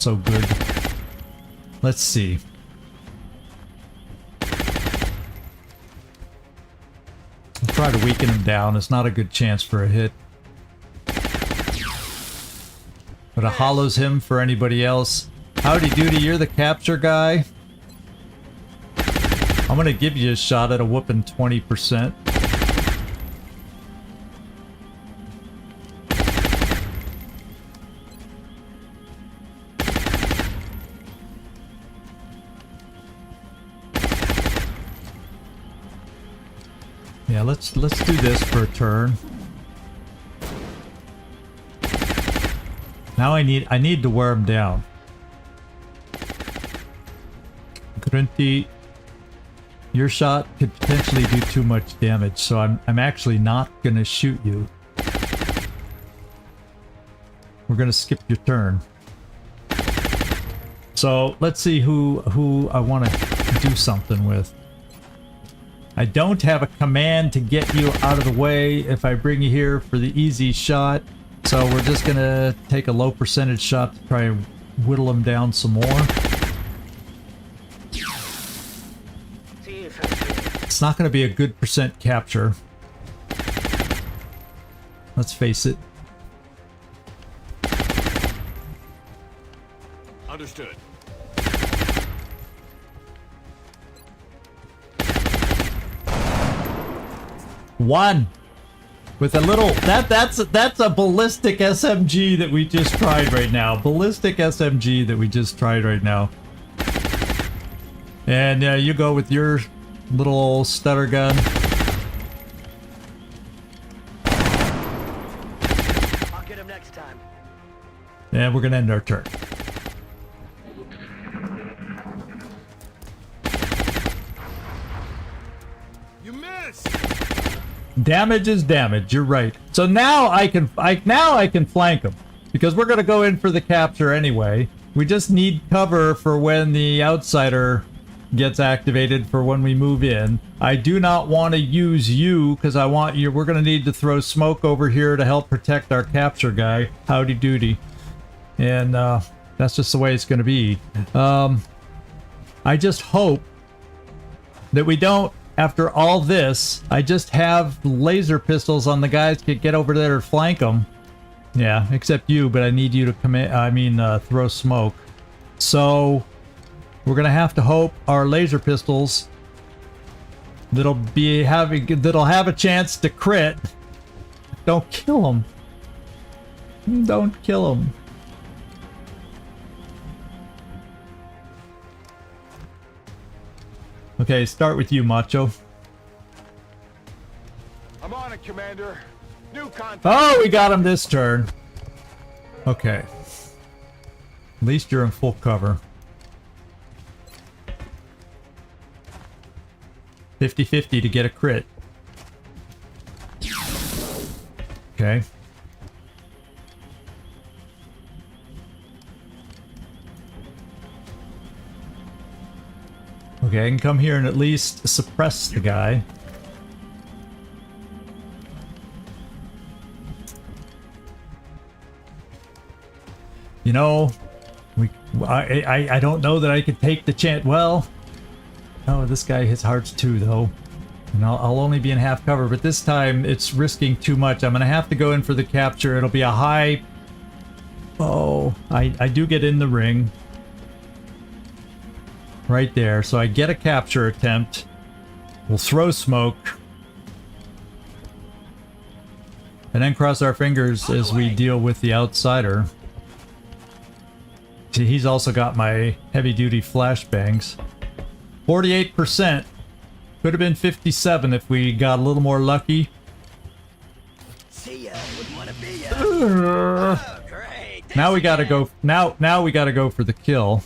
good. Let's see. I'll try to weaken him down. It's not a good chance for a hit. But it hollows him for anybody else. Howdy doody, you're the capture guy. I'm gonna give you a shot at a whooping 20%. Yeah, let's do this for a turn. Now I need to wear him down. Grunty, your shot could potentially do too much damage, so I'm actually not gonna shoot you. We're gonna skip your turn. So let's see who I want to do something with. I don't have a command to get you out of the way if I bring you here for the easy shot. So we're just gonna take a low percentage shot to try and whittle him down some more. It's not gonna be a good percent capture. Let's face it. Understood. One with a little that's a ballistic SMG that we just tried right now. Ballistic SMG that we just tried right now. And you go with your little old stutter gun. I'll get him next time. And we're gonna end our turn. You missed! Damage is damage, you're right. So now I can flank him because we're gonna go in for the capture anyway. We just need cover for when the outsider gets activated for when we move in. I do not want to use you because I want you. We're gonna need to throw smoke over here to help protect our capture guy. Howdy doody. And that's just the way it's gonna be. I just hope that we don't, after all this, I just have laser pistols on the guys to get over there and flank them. Yeah, except you, but I need you to throw smoke. So we're gonna have to hope our laser pistols that'll have a chance to crit. Don't kill them. Don't kill them. Okay, start with you, Macho. I'm on it, Commander. New contact. Oh, we got him this turn. Okay. At least you're in full cover. 50-50 to get a crit. Okay. Okay, I can come here and at least suppress the guy. You know, I don't know that I could take the chance. Well, oh, this guy hits hearts too, though. And I'll only be in half cover, but this time it's risking too much. I'm gonna have to go in for the capture. It'll be a high. Oh, I do get in the ring. Right there, so I get a capture attempt. We'll throw smoke. And then cross our fingers as we deal with the outsider. See, he's also got my heavy-duty flashbangs. 48%. Could have been 57 if we got a little more lucky. See ya, wouldn't wanna be ya. Oh, great. Now we gotta go. Now we gotta go for the kill.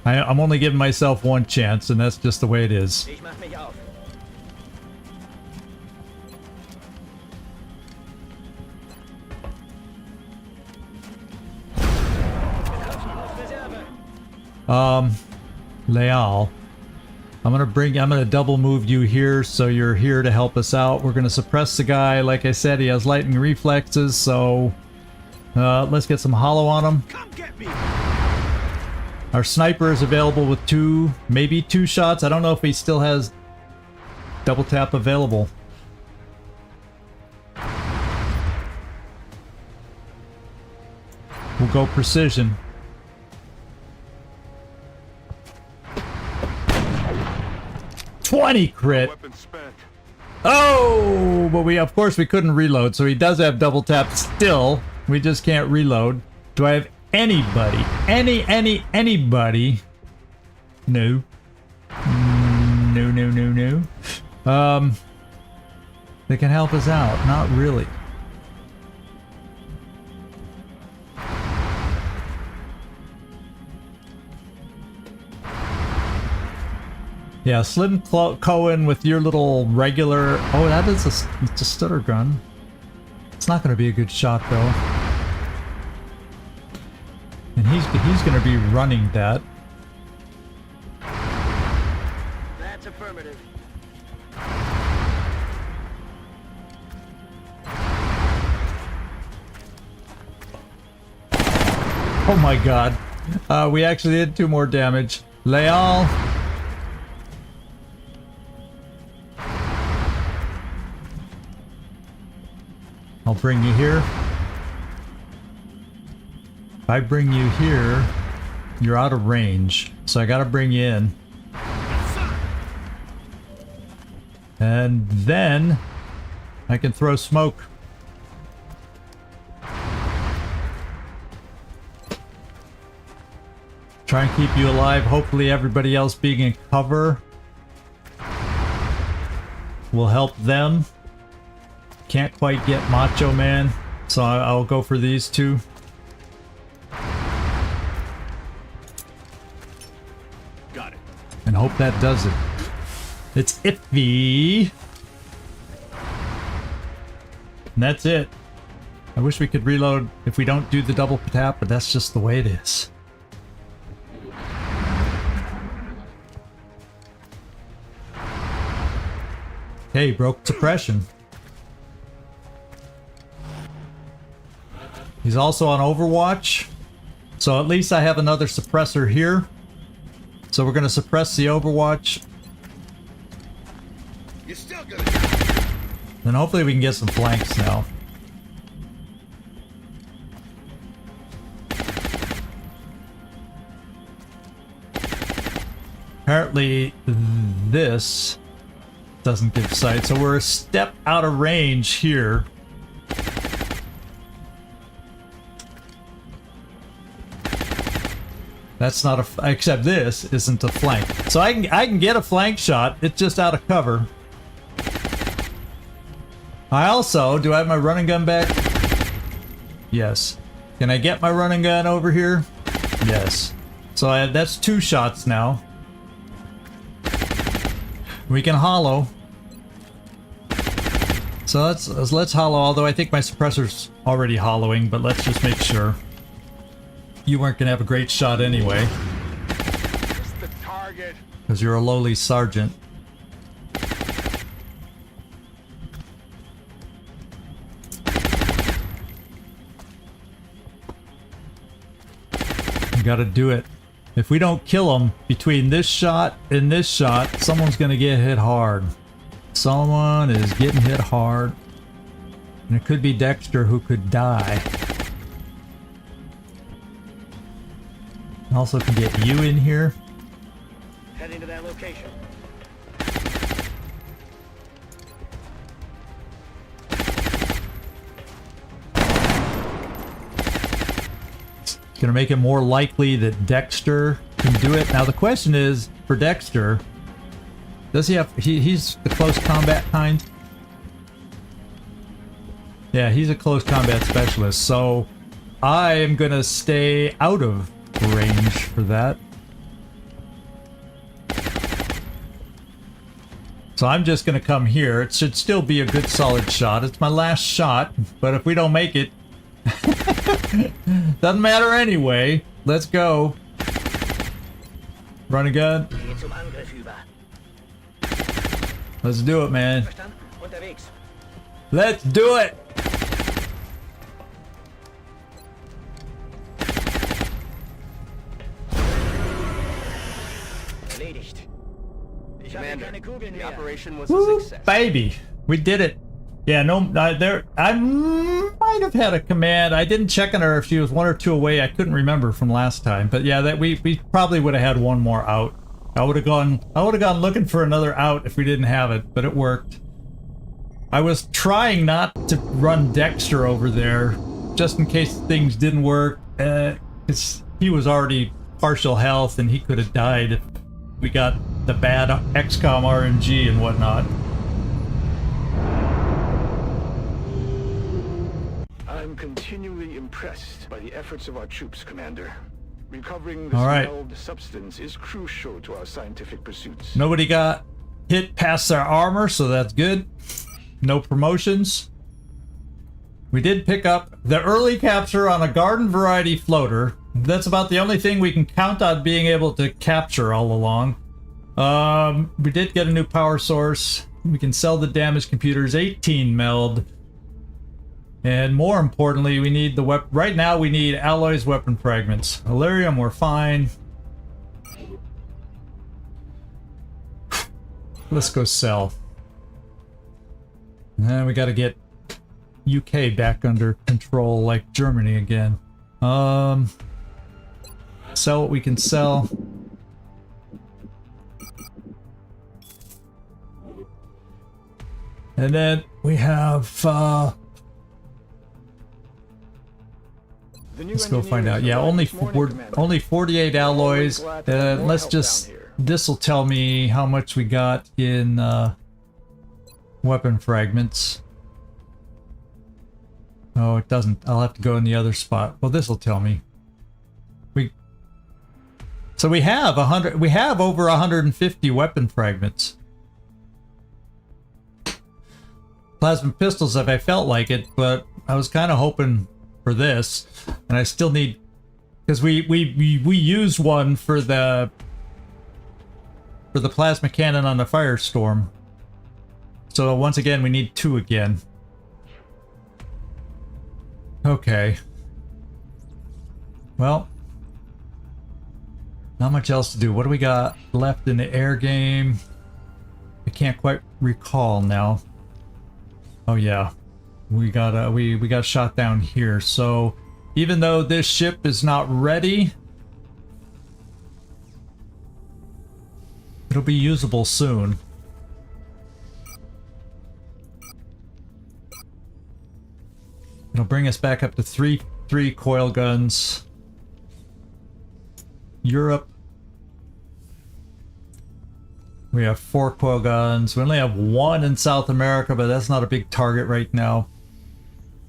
I'm only giving myself one chance, and that's just the way it is. Ich mach mich auf. Leal. I'm gonna double move you here, so you're here to help us out. We're gonna suppress the guy. Like I said, he has lightning reflexes, so let's get some hollow on him. Come get me! Our sniper is available with maybe two shots. I don't know if he still has double tap available. We'll go precision. $20 crit. Weapon spent. Oh, but of course we couldn't reload, so he does have double tap still. We just can't reload. Do I have anybody? Anybody? No. No. They can help us out. Not really. Yeah, Slim Cohen with your little regular... Oh, that is it's a stutter gun. It's not going to be a good shot, though. And he's going to be running that. That's affirmative. Oh my god. We actually did 2 more damage. Leal. I'll bring you here. If I bring you here, you're out of range. So I gotta bring you in. And then I can throw smoke. Try and keep you alive. Hopefully everybody else being in cover will help them. Can't quite get Macho Man, so I'll go for these 2. Got it. And hope that does it. It's iffy. And that's it. I wish we could reload if we don't do the double tap, but that's just the way it is. Hey, broke suppression. He's also on Overwatch. So at least I have another suppressor here. So we're going to suppress the Overwatch. You're still gonna. Then hopefully we can get some flanks now. Apparently this doesn't give sight. So we're a step out of range here. That's not a... Except this isn't a flank. So I can get a flank shot. It's just out of cover. I also... Do I have my running gun back? Yes. Can I get my running gun over here? Yes. So that's 2 shots now. We can hollow. So let's hollow, although I think my suppressor's already hollowing, but let's just make sure. You weren't gonna have a great shot anyway. Just the target. Because you're a lowly sergeant. You gotta do it. If we don't kill him between this shot and this shot, someone's gonna get hit hard. Someone is getting hit hard. And it could be Dexter who could die. Also can get you in here. Heading to that location. It's gonna make it more likely that Dexter can do it. Now the question is, for Dexter, does he have... He's the close combat kind? Yeah, he's a close combat specialist, so I am gonna stay out of range for that. So I'm just gonna come here. It should still be a good solid shot. It's my last shot, but if we don't make it, doesn't matter anyway. Let's go. Run a gun. Gehe zum Angriff über. Let's do it, man. Verstanden? Unterwegs. Let's do it. Erledigt. Ich habe Commander, keine Kugeln the mehr. operation was Woo, a success. baby, we did it. Yeah, no, there. I might might have had a command. I didn't check on her if she was 1 or 2 away. I couldn't remember from last time. But yeah, that we probably would have had one more out. I would have gone looking for another out if we didn't have it, but it worked. I was trying not to run Dexter over there, just in case things didn't work, because he was already partial health and he could have died if we got the bad XCom RNG and whatnot. I'm continually impressed by the efforts of our troops, Commander. Recovering this smelled substance is crucial to our scientific pursuits. Nobody got hit past their armor, so that's good. No promotions. We did pick up the early capture on a garden variety floater. That's about the only thing we can count on being able to capture all along. We did get a new power source. We can sell the damaged computers, 18 meld. And more importantly, we need the weapon. Right now, we need alloys, weapon fragments. Illyrium, we're fine. Let's go sell. And we got to get UK back under control, like Germany again. Sell what we can sell. And then we have. Let's go find out. Yeah, only 48 alloys. Let's just. This will tell me how much we got in weapon fragments. Oh, it doesn't. I'll have to go in the other spot. Well, this will tell me. So we have 100. We have over 150 weapon fragments. Plasma pistols, if I felt like it, but I was kind of hoping for this, and I still need, because we used one for the plasma cannon on the Firestorm. So once again, we need 2 again. Okay. Well, not much else to do. What do we got left in the air game? I can't quite recall now. Oh yeah, we got shot down here. So even though this ship is not ready, it'll be usable soon. It'll bring us back up to three coil guns. Europe. We have 4 coil guns. We only have 1 in South America, but that's not a big target right now.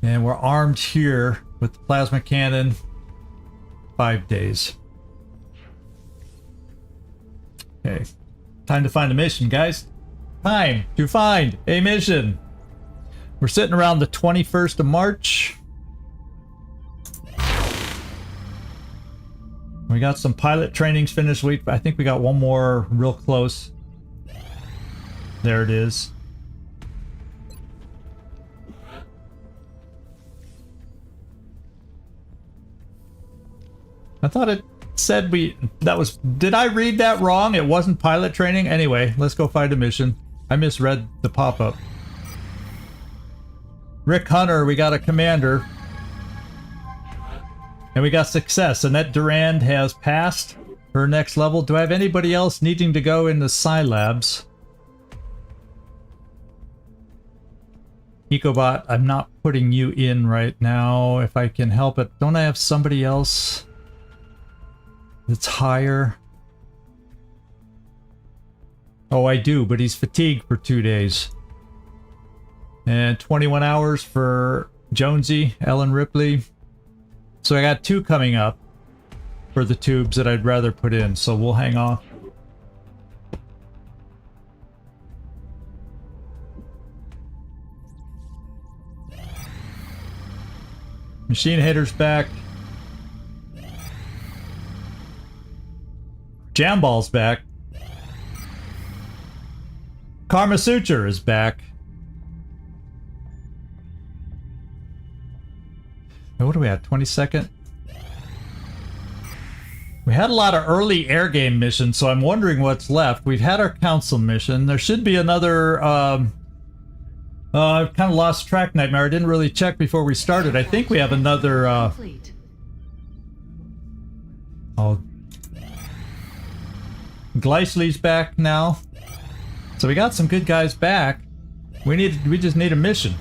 And we're armed here with the plasma cannon. 5 days. Okay. Time to find a mission, guys. Time to find a mission. We're sitting around the 21st of March. We got some pilot trainings finished week. I think we got one more real close. There it is. I thought it said did I read that wrong? It wasn't pilot training? Anyway, let's go find a mission. I misread the pop-up. Rick Hunter, we got a commander. And we got success. Annette Durand has passed her next level. Do I have anybody else needing to go in the Psi Labs? Ecobot, I'm not putting you in right now if I can help it. Don't I have somebody else that's higher? Oh, I do, but he's fatigued for 2 days. And 21 hours for Jonesy, Ellen Ripley. So I got 2 coming up for the tubes that I'd rather put in, so we'll hang off. Machine Hater's back. Jamball's back. Karma Suture is back. Now, what are we at? 22nd? We had a lot of early air game missions, so I'm wondering what's left. We've had our council mission. There should be another I've kind of lost track, Nightmare. I didn't really check before we started. I think we have another, Oh. Gleisley's back now. So we got some good guys back. We just need a mission.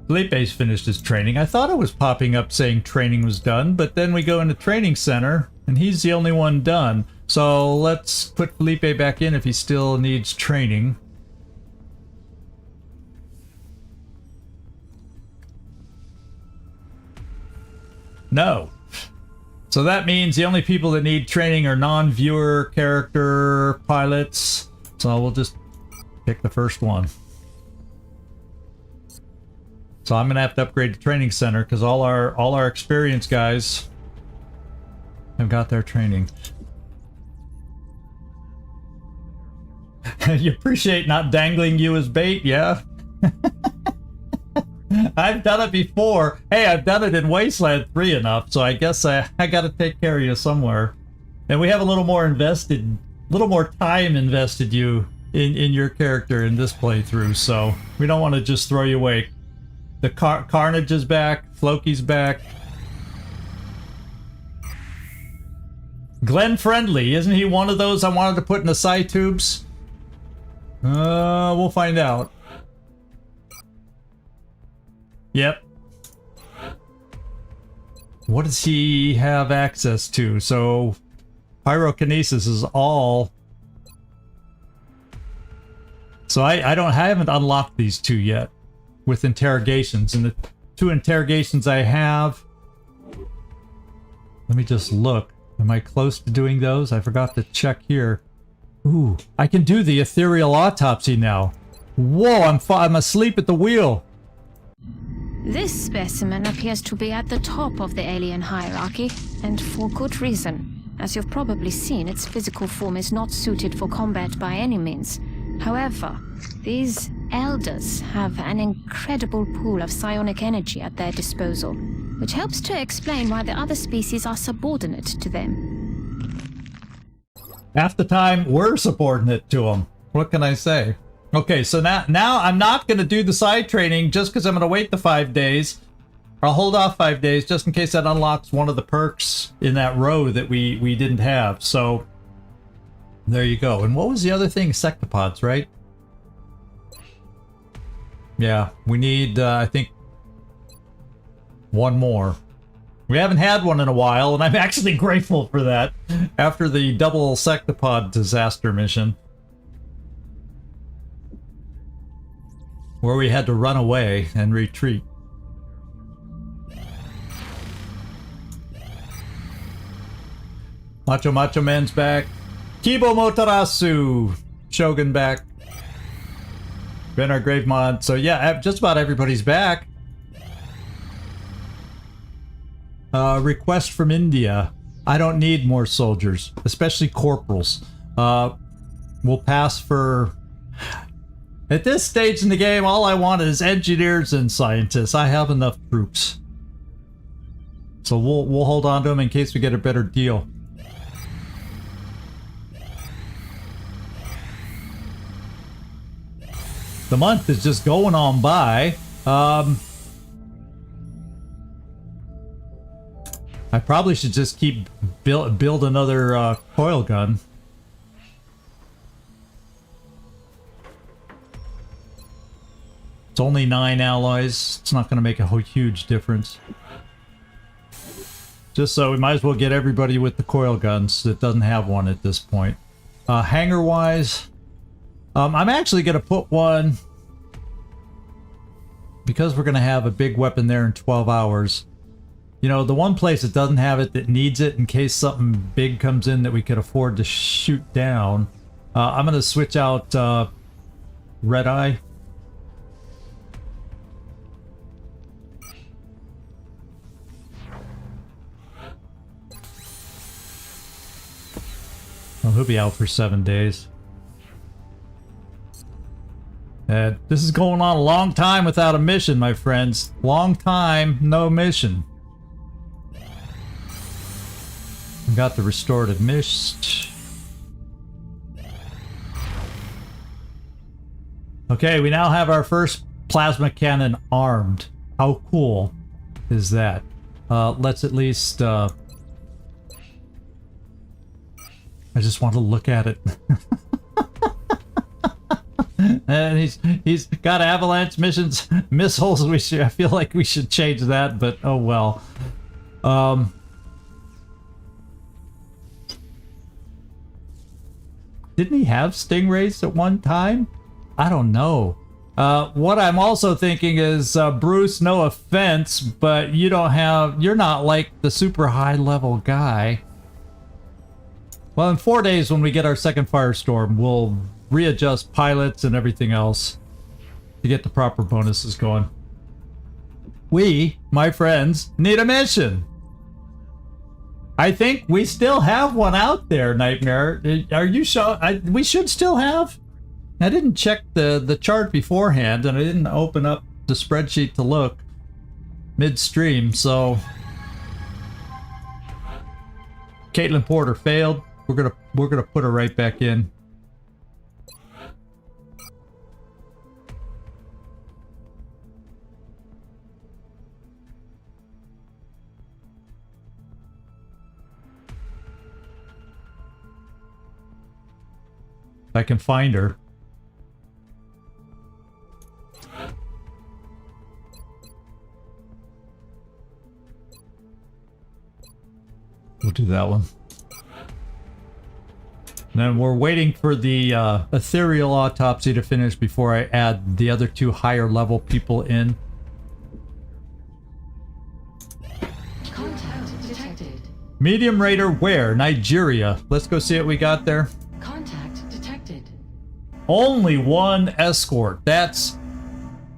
Felipe's finished his training. I thought it was popping up saying training was done, but then we go in the training center, and he's the only one done. So let's put Felipe back in if he still needs training. No. So that means the only people that need training are non-viewer character pilots. So we'll just pick the first one. So I'm gonna have to upgrade the training center because all our experienced guys have got their training. You appreciate not dangling you as bait, yeah? I've done it before. Hey, I've done it in Wasteland 3 enough, so I guess I gotta take care of you somewhere. And we have a little more time invested you in your character in this playthrough, so we don't want to just throw you away. The Carnage is back, Floki's back. Glenn Friendly, isn't he one of those I wanted to put in the Psi tubes? We'll find out. Yep. What does he have access to? So, pyrokinesis is all. So I haven't unlocked these two yet with interrogations, and the two interrogations I have. Let me just look. Am I close to doing those? I forgot to check here. Ooh, I can do the ethereal autopsy now. Whoa, I'm asleep at the wheel. This specimen appears to be at the top of the alien hierarchy, and for good reason. As you've probably seen, its physical form is not suited for combat by any means. However, these elders have an incredible pool of psionic energy at their disposal, which helps to explain why the other species are subordinate to them. Half the time, we're subordinate to them. What can I say? Okay, so now I'm not going to do the side training just because I'm going to wait the 5 days. I'll hold off 5 days just in case that unlocks one of the perks in that row that we didn't have. So, there you go. And what was the other thing? Sectopods, right? Yeah, we need, I think, one more. We haven't had one in a while, and I'm actually grateful for that after the double sectopod disaster mission, where we had to run away and retreat. Macho Man's back. Kibo Motarasu! Shogun back. Been our grave mod. So yeah, just about everybody's back. Request from India. I don't need more soldiers, especially corporals. We'll pass for... At this stage in the game, all I want is engineers and scientists. I have enough troops. So we'll hold on to them in case we get a better deal. The month is just going on by. I probably should just keep build another coil gun. It's only 9 alloys. It's not going to make a huge difference. Just so we might as well get everybody with the coil guns that doesn't have one at this point. Hanger wise, I'm actually going to put one, because we're going to have a big weapon there in 12 hours. You know, the one place that doesn't have it, that needs it in case something big comes in that we could afford to shoot down. I'm going to switch out Red Eye. Well, he'll be out for 7 days. This is going on a long time without a mission, my friends. Long time, no mission. We got the restorative mist. Okay, we now have our first plasma cannon armed. How cool is that? Let's at least... I just want to look at it. And he's got avalanche missiles. I feel like we should change that, but oh well. Didn't he have stingrays at one time? I don't know. What I'm also thinking is, Bruce, no offense, but you're not like the super high level guy. Well, in 4 days when we get our second firestorm, we'll readjust pilots and everything else to get the proper bonuses going. We, my friends, need a mission. I think we still have one out there, Nightmare. Are you sure? We should still have? I didn't check the chart beforehand, and I didn't open up the spreadsheet to look midstream, so... Caitlin Porter failed. We're gonna put her right back in. If I can find her. We'll do that one. And then we're waiting for the ethereal autopsy to finish before I add the other two higher level people in. Contact detected. Medium Raider where? Nigeria. Let's go see what we got there. Contact detected. Only one escort. That's...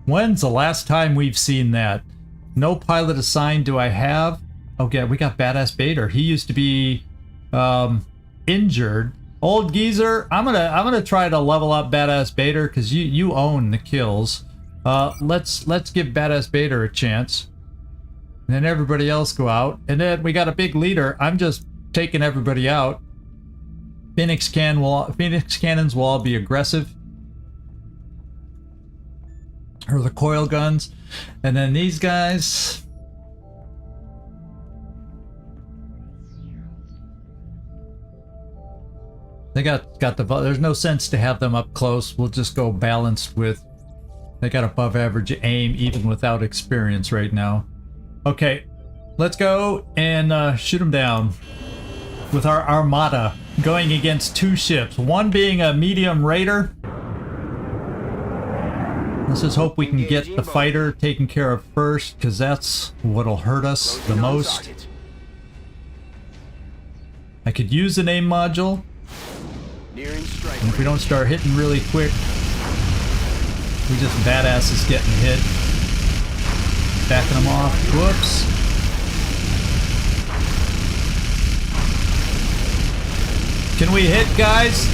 When's the last time we've seen that? No pilot assigned do I have. Okay, we got Badass Bader. He used to be injured. Old geezer, I'm gonna try to level up Badass Bader because you own the kills. Let's give Badass Bader a chance. And then everybody else go out. And then we got a big leader. I'm just taking everybody out. Phoenix cannons will all be aggressive. Or the coil guns. And then these guys. They got the... There's no sense to have them up close. We'll just go balanced with... They got above average aim even without experience right now. Okay, let's go and shoot them down with our armada going against two ships. One being a medium raider. Let's just hope we can get the fighter taken care of first, because that's what'll hurt us the most. I could use an aim module. And if we don't start hitting really quick, we just badasses getting hit. Backing them off. Whoops. Can we hit, guys?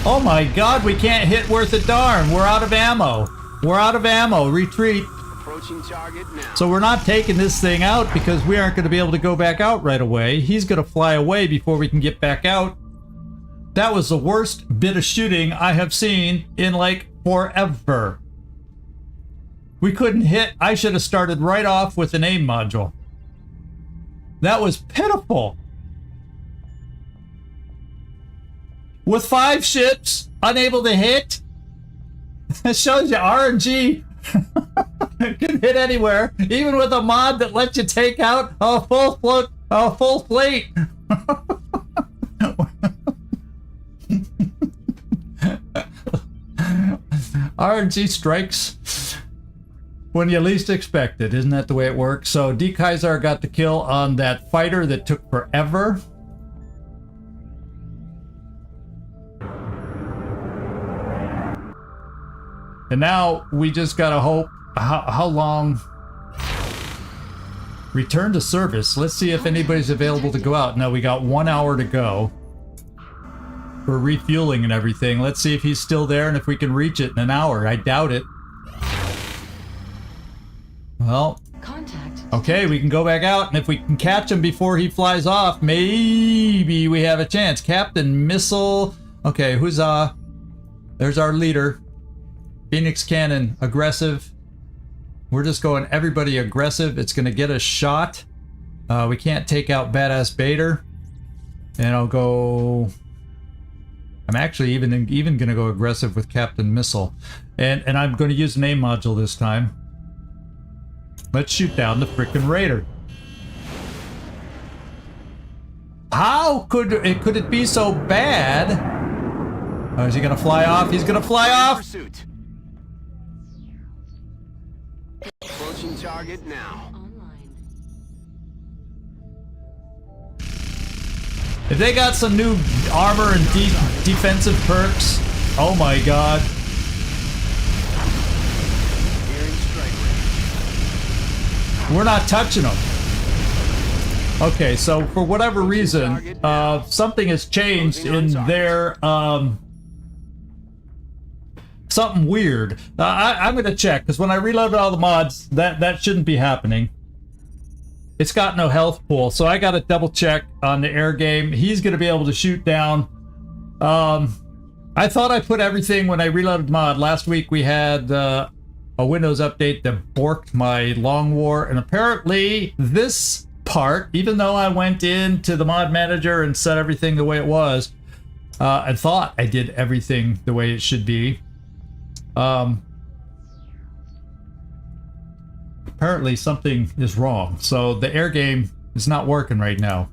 Oh my god, we can't hit worth a darn. We're out of ammo. We're out of ammo. Retreat. So we're not taking this thing out because we aren't going to be able to go back out right away. He's going to fly away before we can get back out. That was the worst bit of shooting I have seen in like forever. We couldn't hit. I should have started right off with an aim module. That was pitiful. With 5 ships, unable to hit. It shows you RNG can hit anywhere, even with a mod that lets you take out a full fleet. RNG strikes when you least expect it. Isn't that the way it works? So D. Kaiser got the kill on that fighter that took forever. And now we just gotta hope. How long? Return to service. Let's see if anybody's available to go out. No, we got 1 hour to go for refueling and everything. Let's see if he's still there and if we can reach it in an hour. I doubt it. Well, contact Okay, we can go back out, and if we can catch him before he flies off, maybe we have a chance. Captain Missile. Okay, who's there's our leader. Phoenix Cannon, aggressive. We're just going everybody aggressive. It's gonna get a shot. We can't take out Badass Bader. And I'll go. I'm actually even gonna go aggressive with Captain Missile, and I'm going to use the name module this time. Let's shoot down the frickin' Raider. How could it be so bad? Oh, is he gonna fly off? He's gonna fly off. Pursuit. Approaching target now. Online. If they got some new armor and defensive perks, oh my god. Nearing strike range. We're not touching them. Okay, so for whatever reason, something has changed in their, something weird. I'm gonna check, because when I reloaded all the mods, that shouldn't be happening. It's got no health pool, so I gotta double check on the air game. He's gonna be able to shoot down. I thought I put everything when I reloaded mod. Last week we had a Windows update that borked my Long War, and apparently this part, even though I went into the mod manager and set everything the way it was, I thought I did everything the way it should be. Apparently something is wrong, so the air game is not working right now.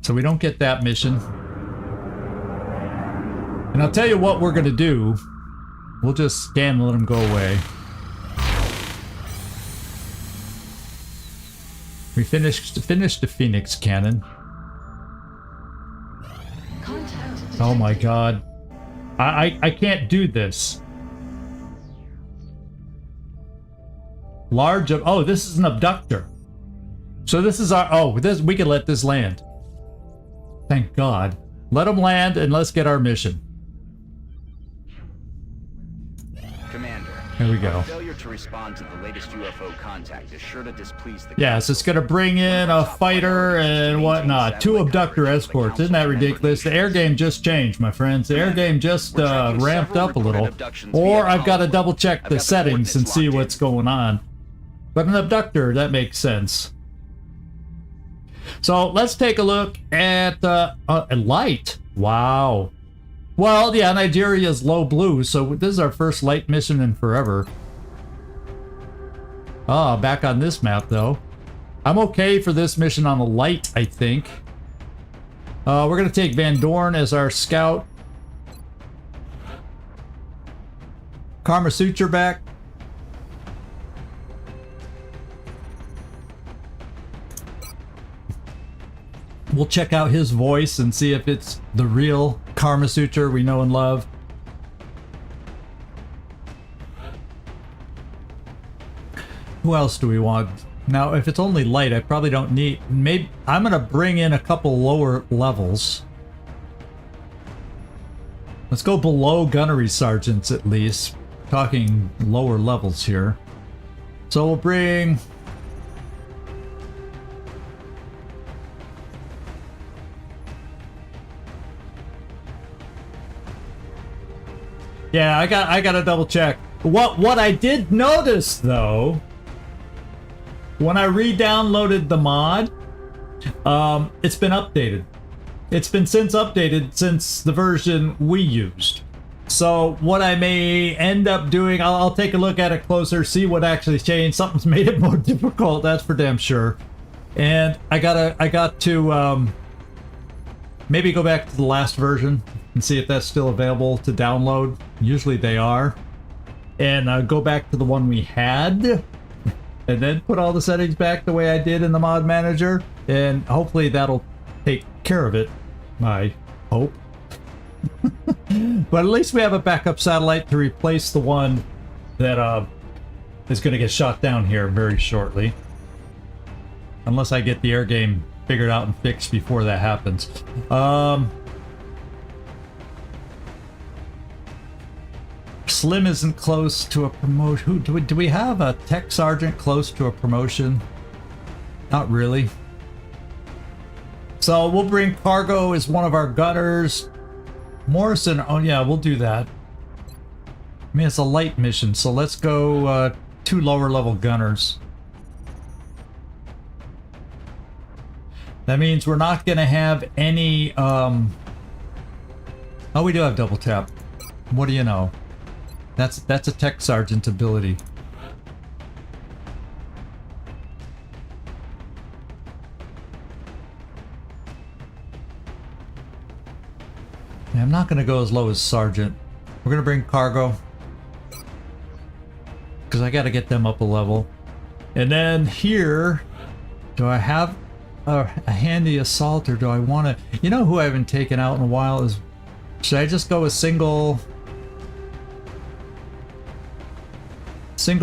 So we don't get that mission. And I'll tell you what we're gonna do. We'll just scan and let them go away. We finished the Phoenix Cannon. Contact detected. Oh my god. I can't do this. Large, oh, this is an abductor. So this is our, oh, this, we can let this land. Thank God. Let them land and let's get our mission. Commander. Here we go. Our failure to respond to the latest UFO contact is sure to displease the Yes, it's gonna bring in a fighter and whatnot. 2 abductor escorts. Isn't that ridiculous? The air game just changed, my friends. The air game just ramped up a little. Or I've got to double check the settings and see what's going on. But an abductor, that makes sense. So let's take a look at a light. Wow. Well, yeah, Nigeria's low blue, so this is our first light mission in forever. Ah, back on this map, though. I'm okay for this mission on a light, I think. We're going to take Van Dorn as our scout. Karma Suture back. We'll check out his voice and see if it's the real Karma Suture we know and love. Who else do we want? Now, if it's only light, I probably don't need... Maybe I'm going to bring in a couple lower levels. Let's go below gunnery sergeants at least. Talking lower levels here. So we'll bring... Yeah, I got to double check. What I did notice though, when I re-downloaded the mod, it's been updated. It's been updated since the version we used. So what I may end up doing, I'll take a look at it closer, see what actually changed. Something's made it more difficult, that's for damn sure. And I got to maybe go back to the last version and see if that's still available to download. Usually they are. And go back to the one we had. And then put all the settings back the way I did in the mod manager. And hopefully that'll take care of it. I hope. But at least we have a backup satellite to replace the one that is going to get shot down here very shortly. Unless I get the air game figured out and fixed before that happens. Slim isn't close to a promotion. Do we have a tech sergeant close to a promotion? Not really. So we'll bring Cargo as one of our gunners. Morrison, oh yeah, we'll do that. I mean, it's a light mission, so let's go 2 lower level gunners. That means we're not gonna have any, oh, we do have double tap. What do you know? That's a tech sergeant ability. Yeah, I'm not gonna go as low as sergeant. We're gonna bring Cargo, because I gotta get them up a level. And then here, do I have a handy assault, or do I want to... You know who I haven't taken out in a while is... Should I just go with single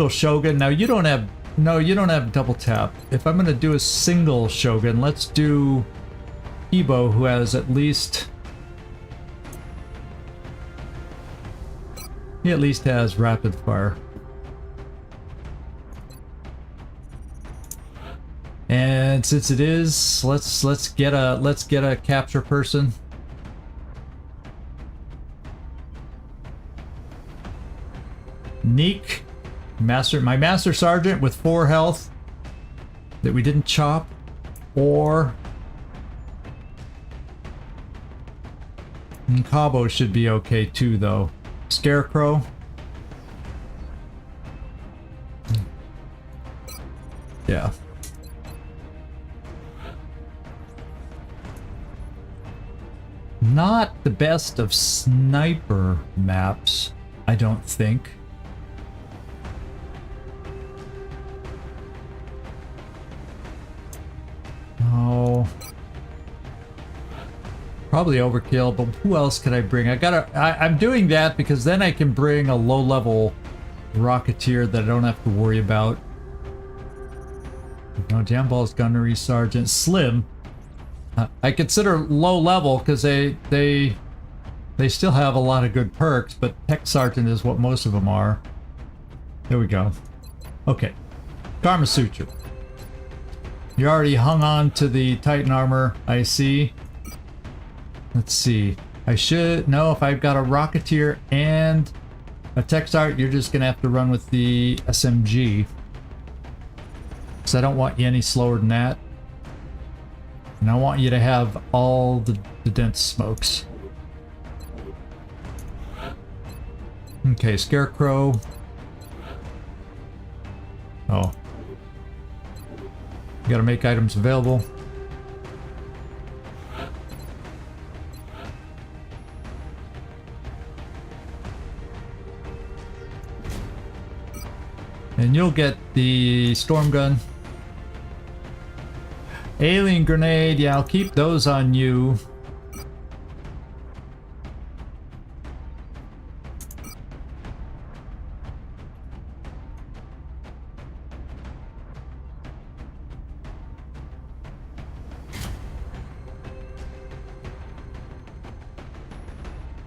Shogun? Now you don't have... No, you don't have double tap. If I'm going to do a single Shogun, let's do Ebo, who has at least... He at least has rapid fire. And since it is, let's get a capture person. Neek, my master sergeant with 4 health that we didn't chop, or Cabo should be okay too, though. Scarecrow. Yeah. Not the best of sniper maps, I don't think. No. Probably overkill, but who else could I bring? I'm doing that because then I can bring a low-level Rocketeer that I don't have to worry about. No, Jamball's gunnery sergeant. Slim. I consider low level because they still have a lot of good perks, but tech sergeant is what most of them are. There we go. Okay, Karma Suture. You already hung on to the Titan armor, I see. Let's see. I should know if I've got a Rocketeer and a tech sergeant. You're just gonna have to run with the SMG, because I don't want you any slower than that. And I want you to have all the dense smokes. Okay, Scarecrow. Oh. You gotta make items available. And you'll get the storm gun. Alien grenade, yeah, I'll keep those on you.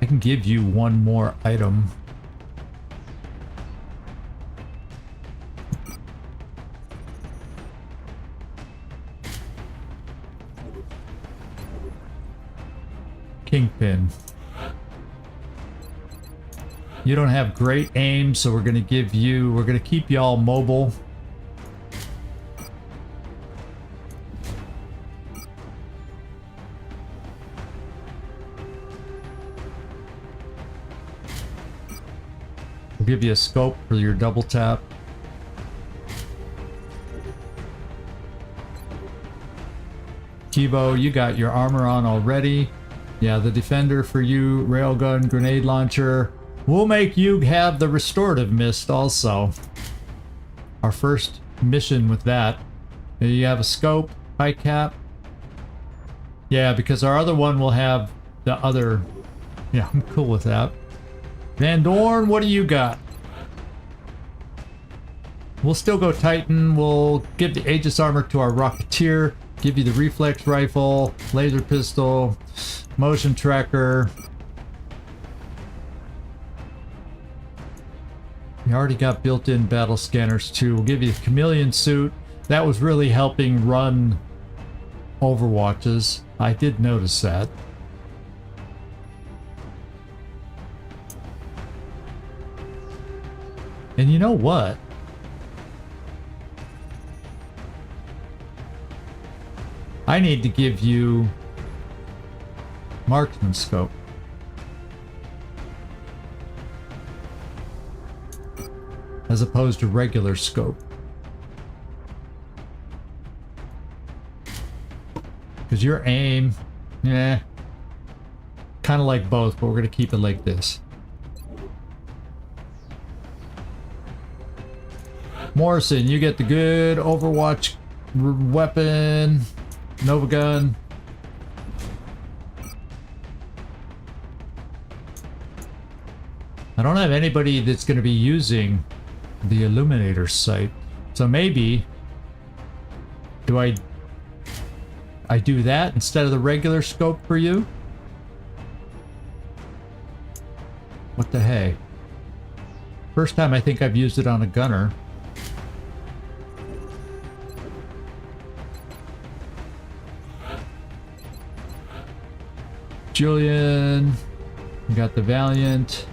I can give you one more item. Kingpin. You don't have great aim, so we're gonna keep you all mobile. We'll give you a scope for your double tap. Kibo, you got your armor on already. Yeah, the defender for you, railgun, grenade launcher. We'll make you have the restorative mist also. Our first mission with that. You have a scope, high cap. Yeah, because our other one will have the other. Yeah, I'm cool with that. Van Dorn, what do you got? We'll still go Titan. We'll give the Aegis armor to our Rocketeer. Give you the reflex rifle, laser pistol, motion tracker. You already got built-in battle scanners too. We'll give you a chameleon suit. That was really helping run Overwatches. I did notice that. And you know what? I need to give you marksman scope. As opposed to regular scope. Because your aim, yeah, kind of like both, but we're going to keep it like this. Morrison, you get the good Overwatch weapon, Nova gun. I don't have anybody that's going to be using the Illuminator sight, so maybe do I do that instead of the regular scope for you? What the hey? First time I think I've used it on a gunner. Julian, we got the Valiant.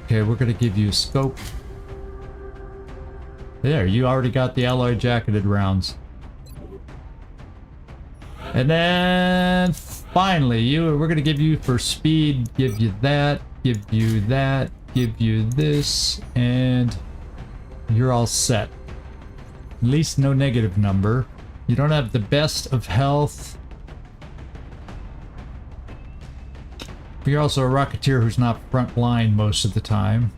Okay, we're gonna give you a scope. There, you already got the alloy jacketed rounds. And then finally, we're gonna give you for speed, give you that, give you that, give you this, and you're all set. At least no negative number. You don't have the best of health. But you're also a Rocketeer who's not front line most of the time.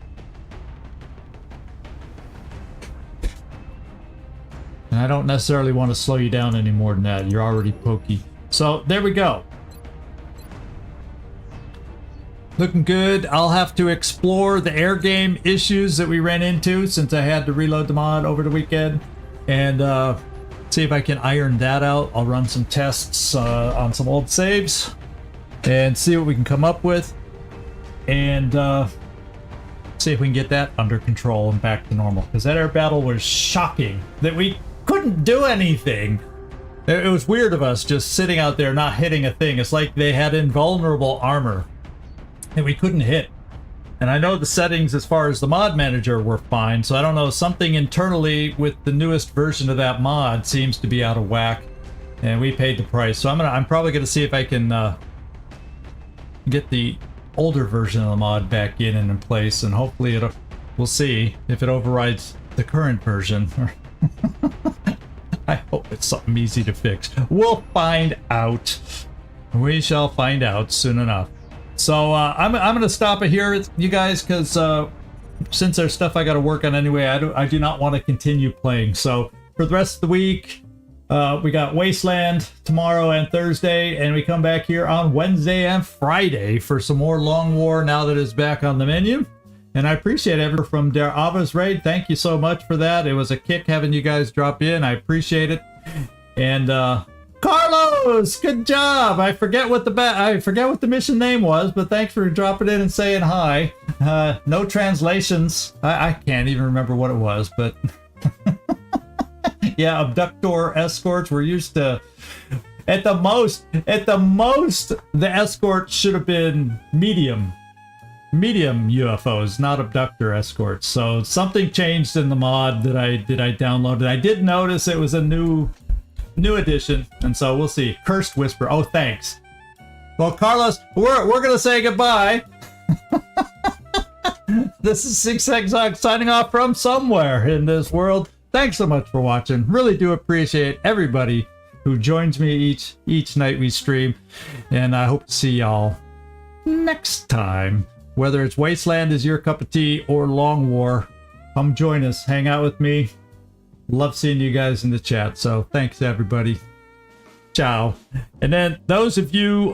And I don't necessarily want to slow you down any more than that. You're already pokey. So there we go. Looking good. I'll have to explore the air game issues that we ran into since I had to reload the mod over the weekend. And see if I can iron that out. I'll run some tests on some old saves and see what we can come up with, and see if we can get that under control and back to normal, because that air battle was shocking that we couldn't do anything. It was weird of us just sitting out there not hitting a thing. It's like they had invulnerable armor that we couldn't hit. And I know the settings as far as the mod manager were fine, so I don't know, something internally with the newest version of that mod seems to be out of whack, and we paid the price. So I'm probably gonna see if I can get the older version of the mod back in place, and hopefully we'll see if it overrides the current version. I hope it's something easy to fix. We'll find out. We shall find out soon enough. So I'm gonna stop it here, you guys, because since there's stuff I got to work on anyway, I do not want to continue playing. So for the rest of the week, we got Wasteland tomorrow and Thursday, and we come back here on Wednesday and Friday for some more Long War now that it's back on the menu. And I appreciate it from Der Ava's raid. Thank you so much for that. It was a kick having you guys drop in. I appreciate it. And Carlos, good job. I forget what the mission name was, but thanks for dropping in and saying hi. No translations. I can't even remember what it was, but yeah, abductor escorts. We're used to at the most the escort should have been medium UFOs, not abductor escorts. So something changed in the mod that I downloaded. I did notice it was a new edition, and so we'll see. Cursed Whisper. Oh, thanks. Well, Carlos, we're gonna say goodbye. This is Six Zigzag signing off from somewhere in this world. Thanks so much for watching. Really do appreciate everybody who joins me each night we stream, and I hope to see y'all next time. Whether it's Wasteland is your cup of tea or Long War, come join us, hang out with me. Love seeing you guys in the chat, so thanks everybody. Ciao. And then those of you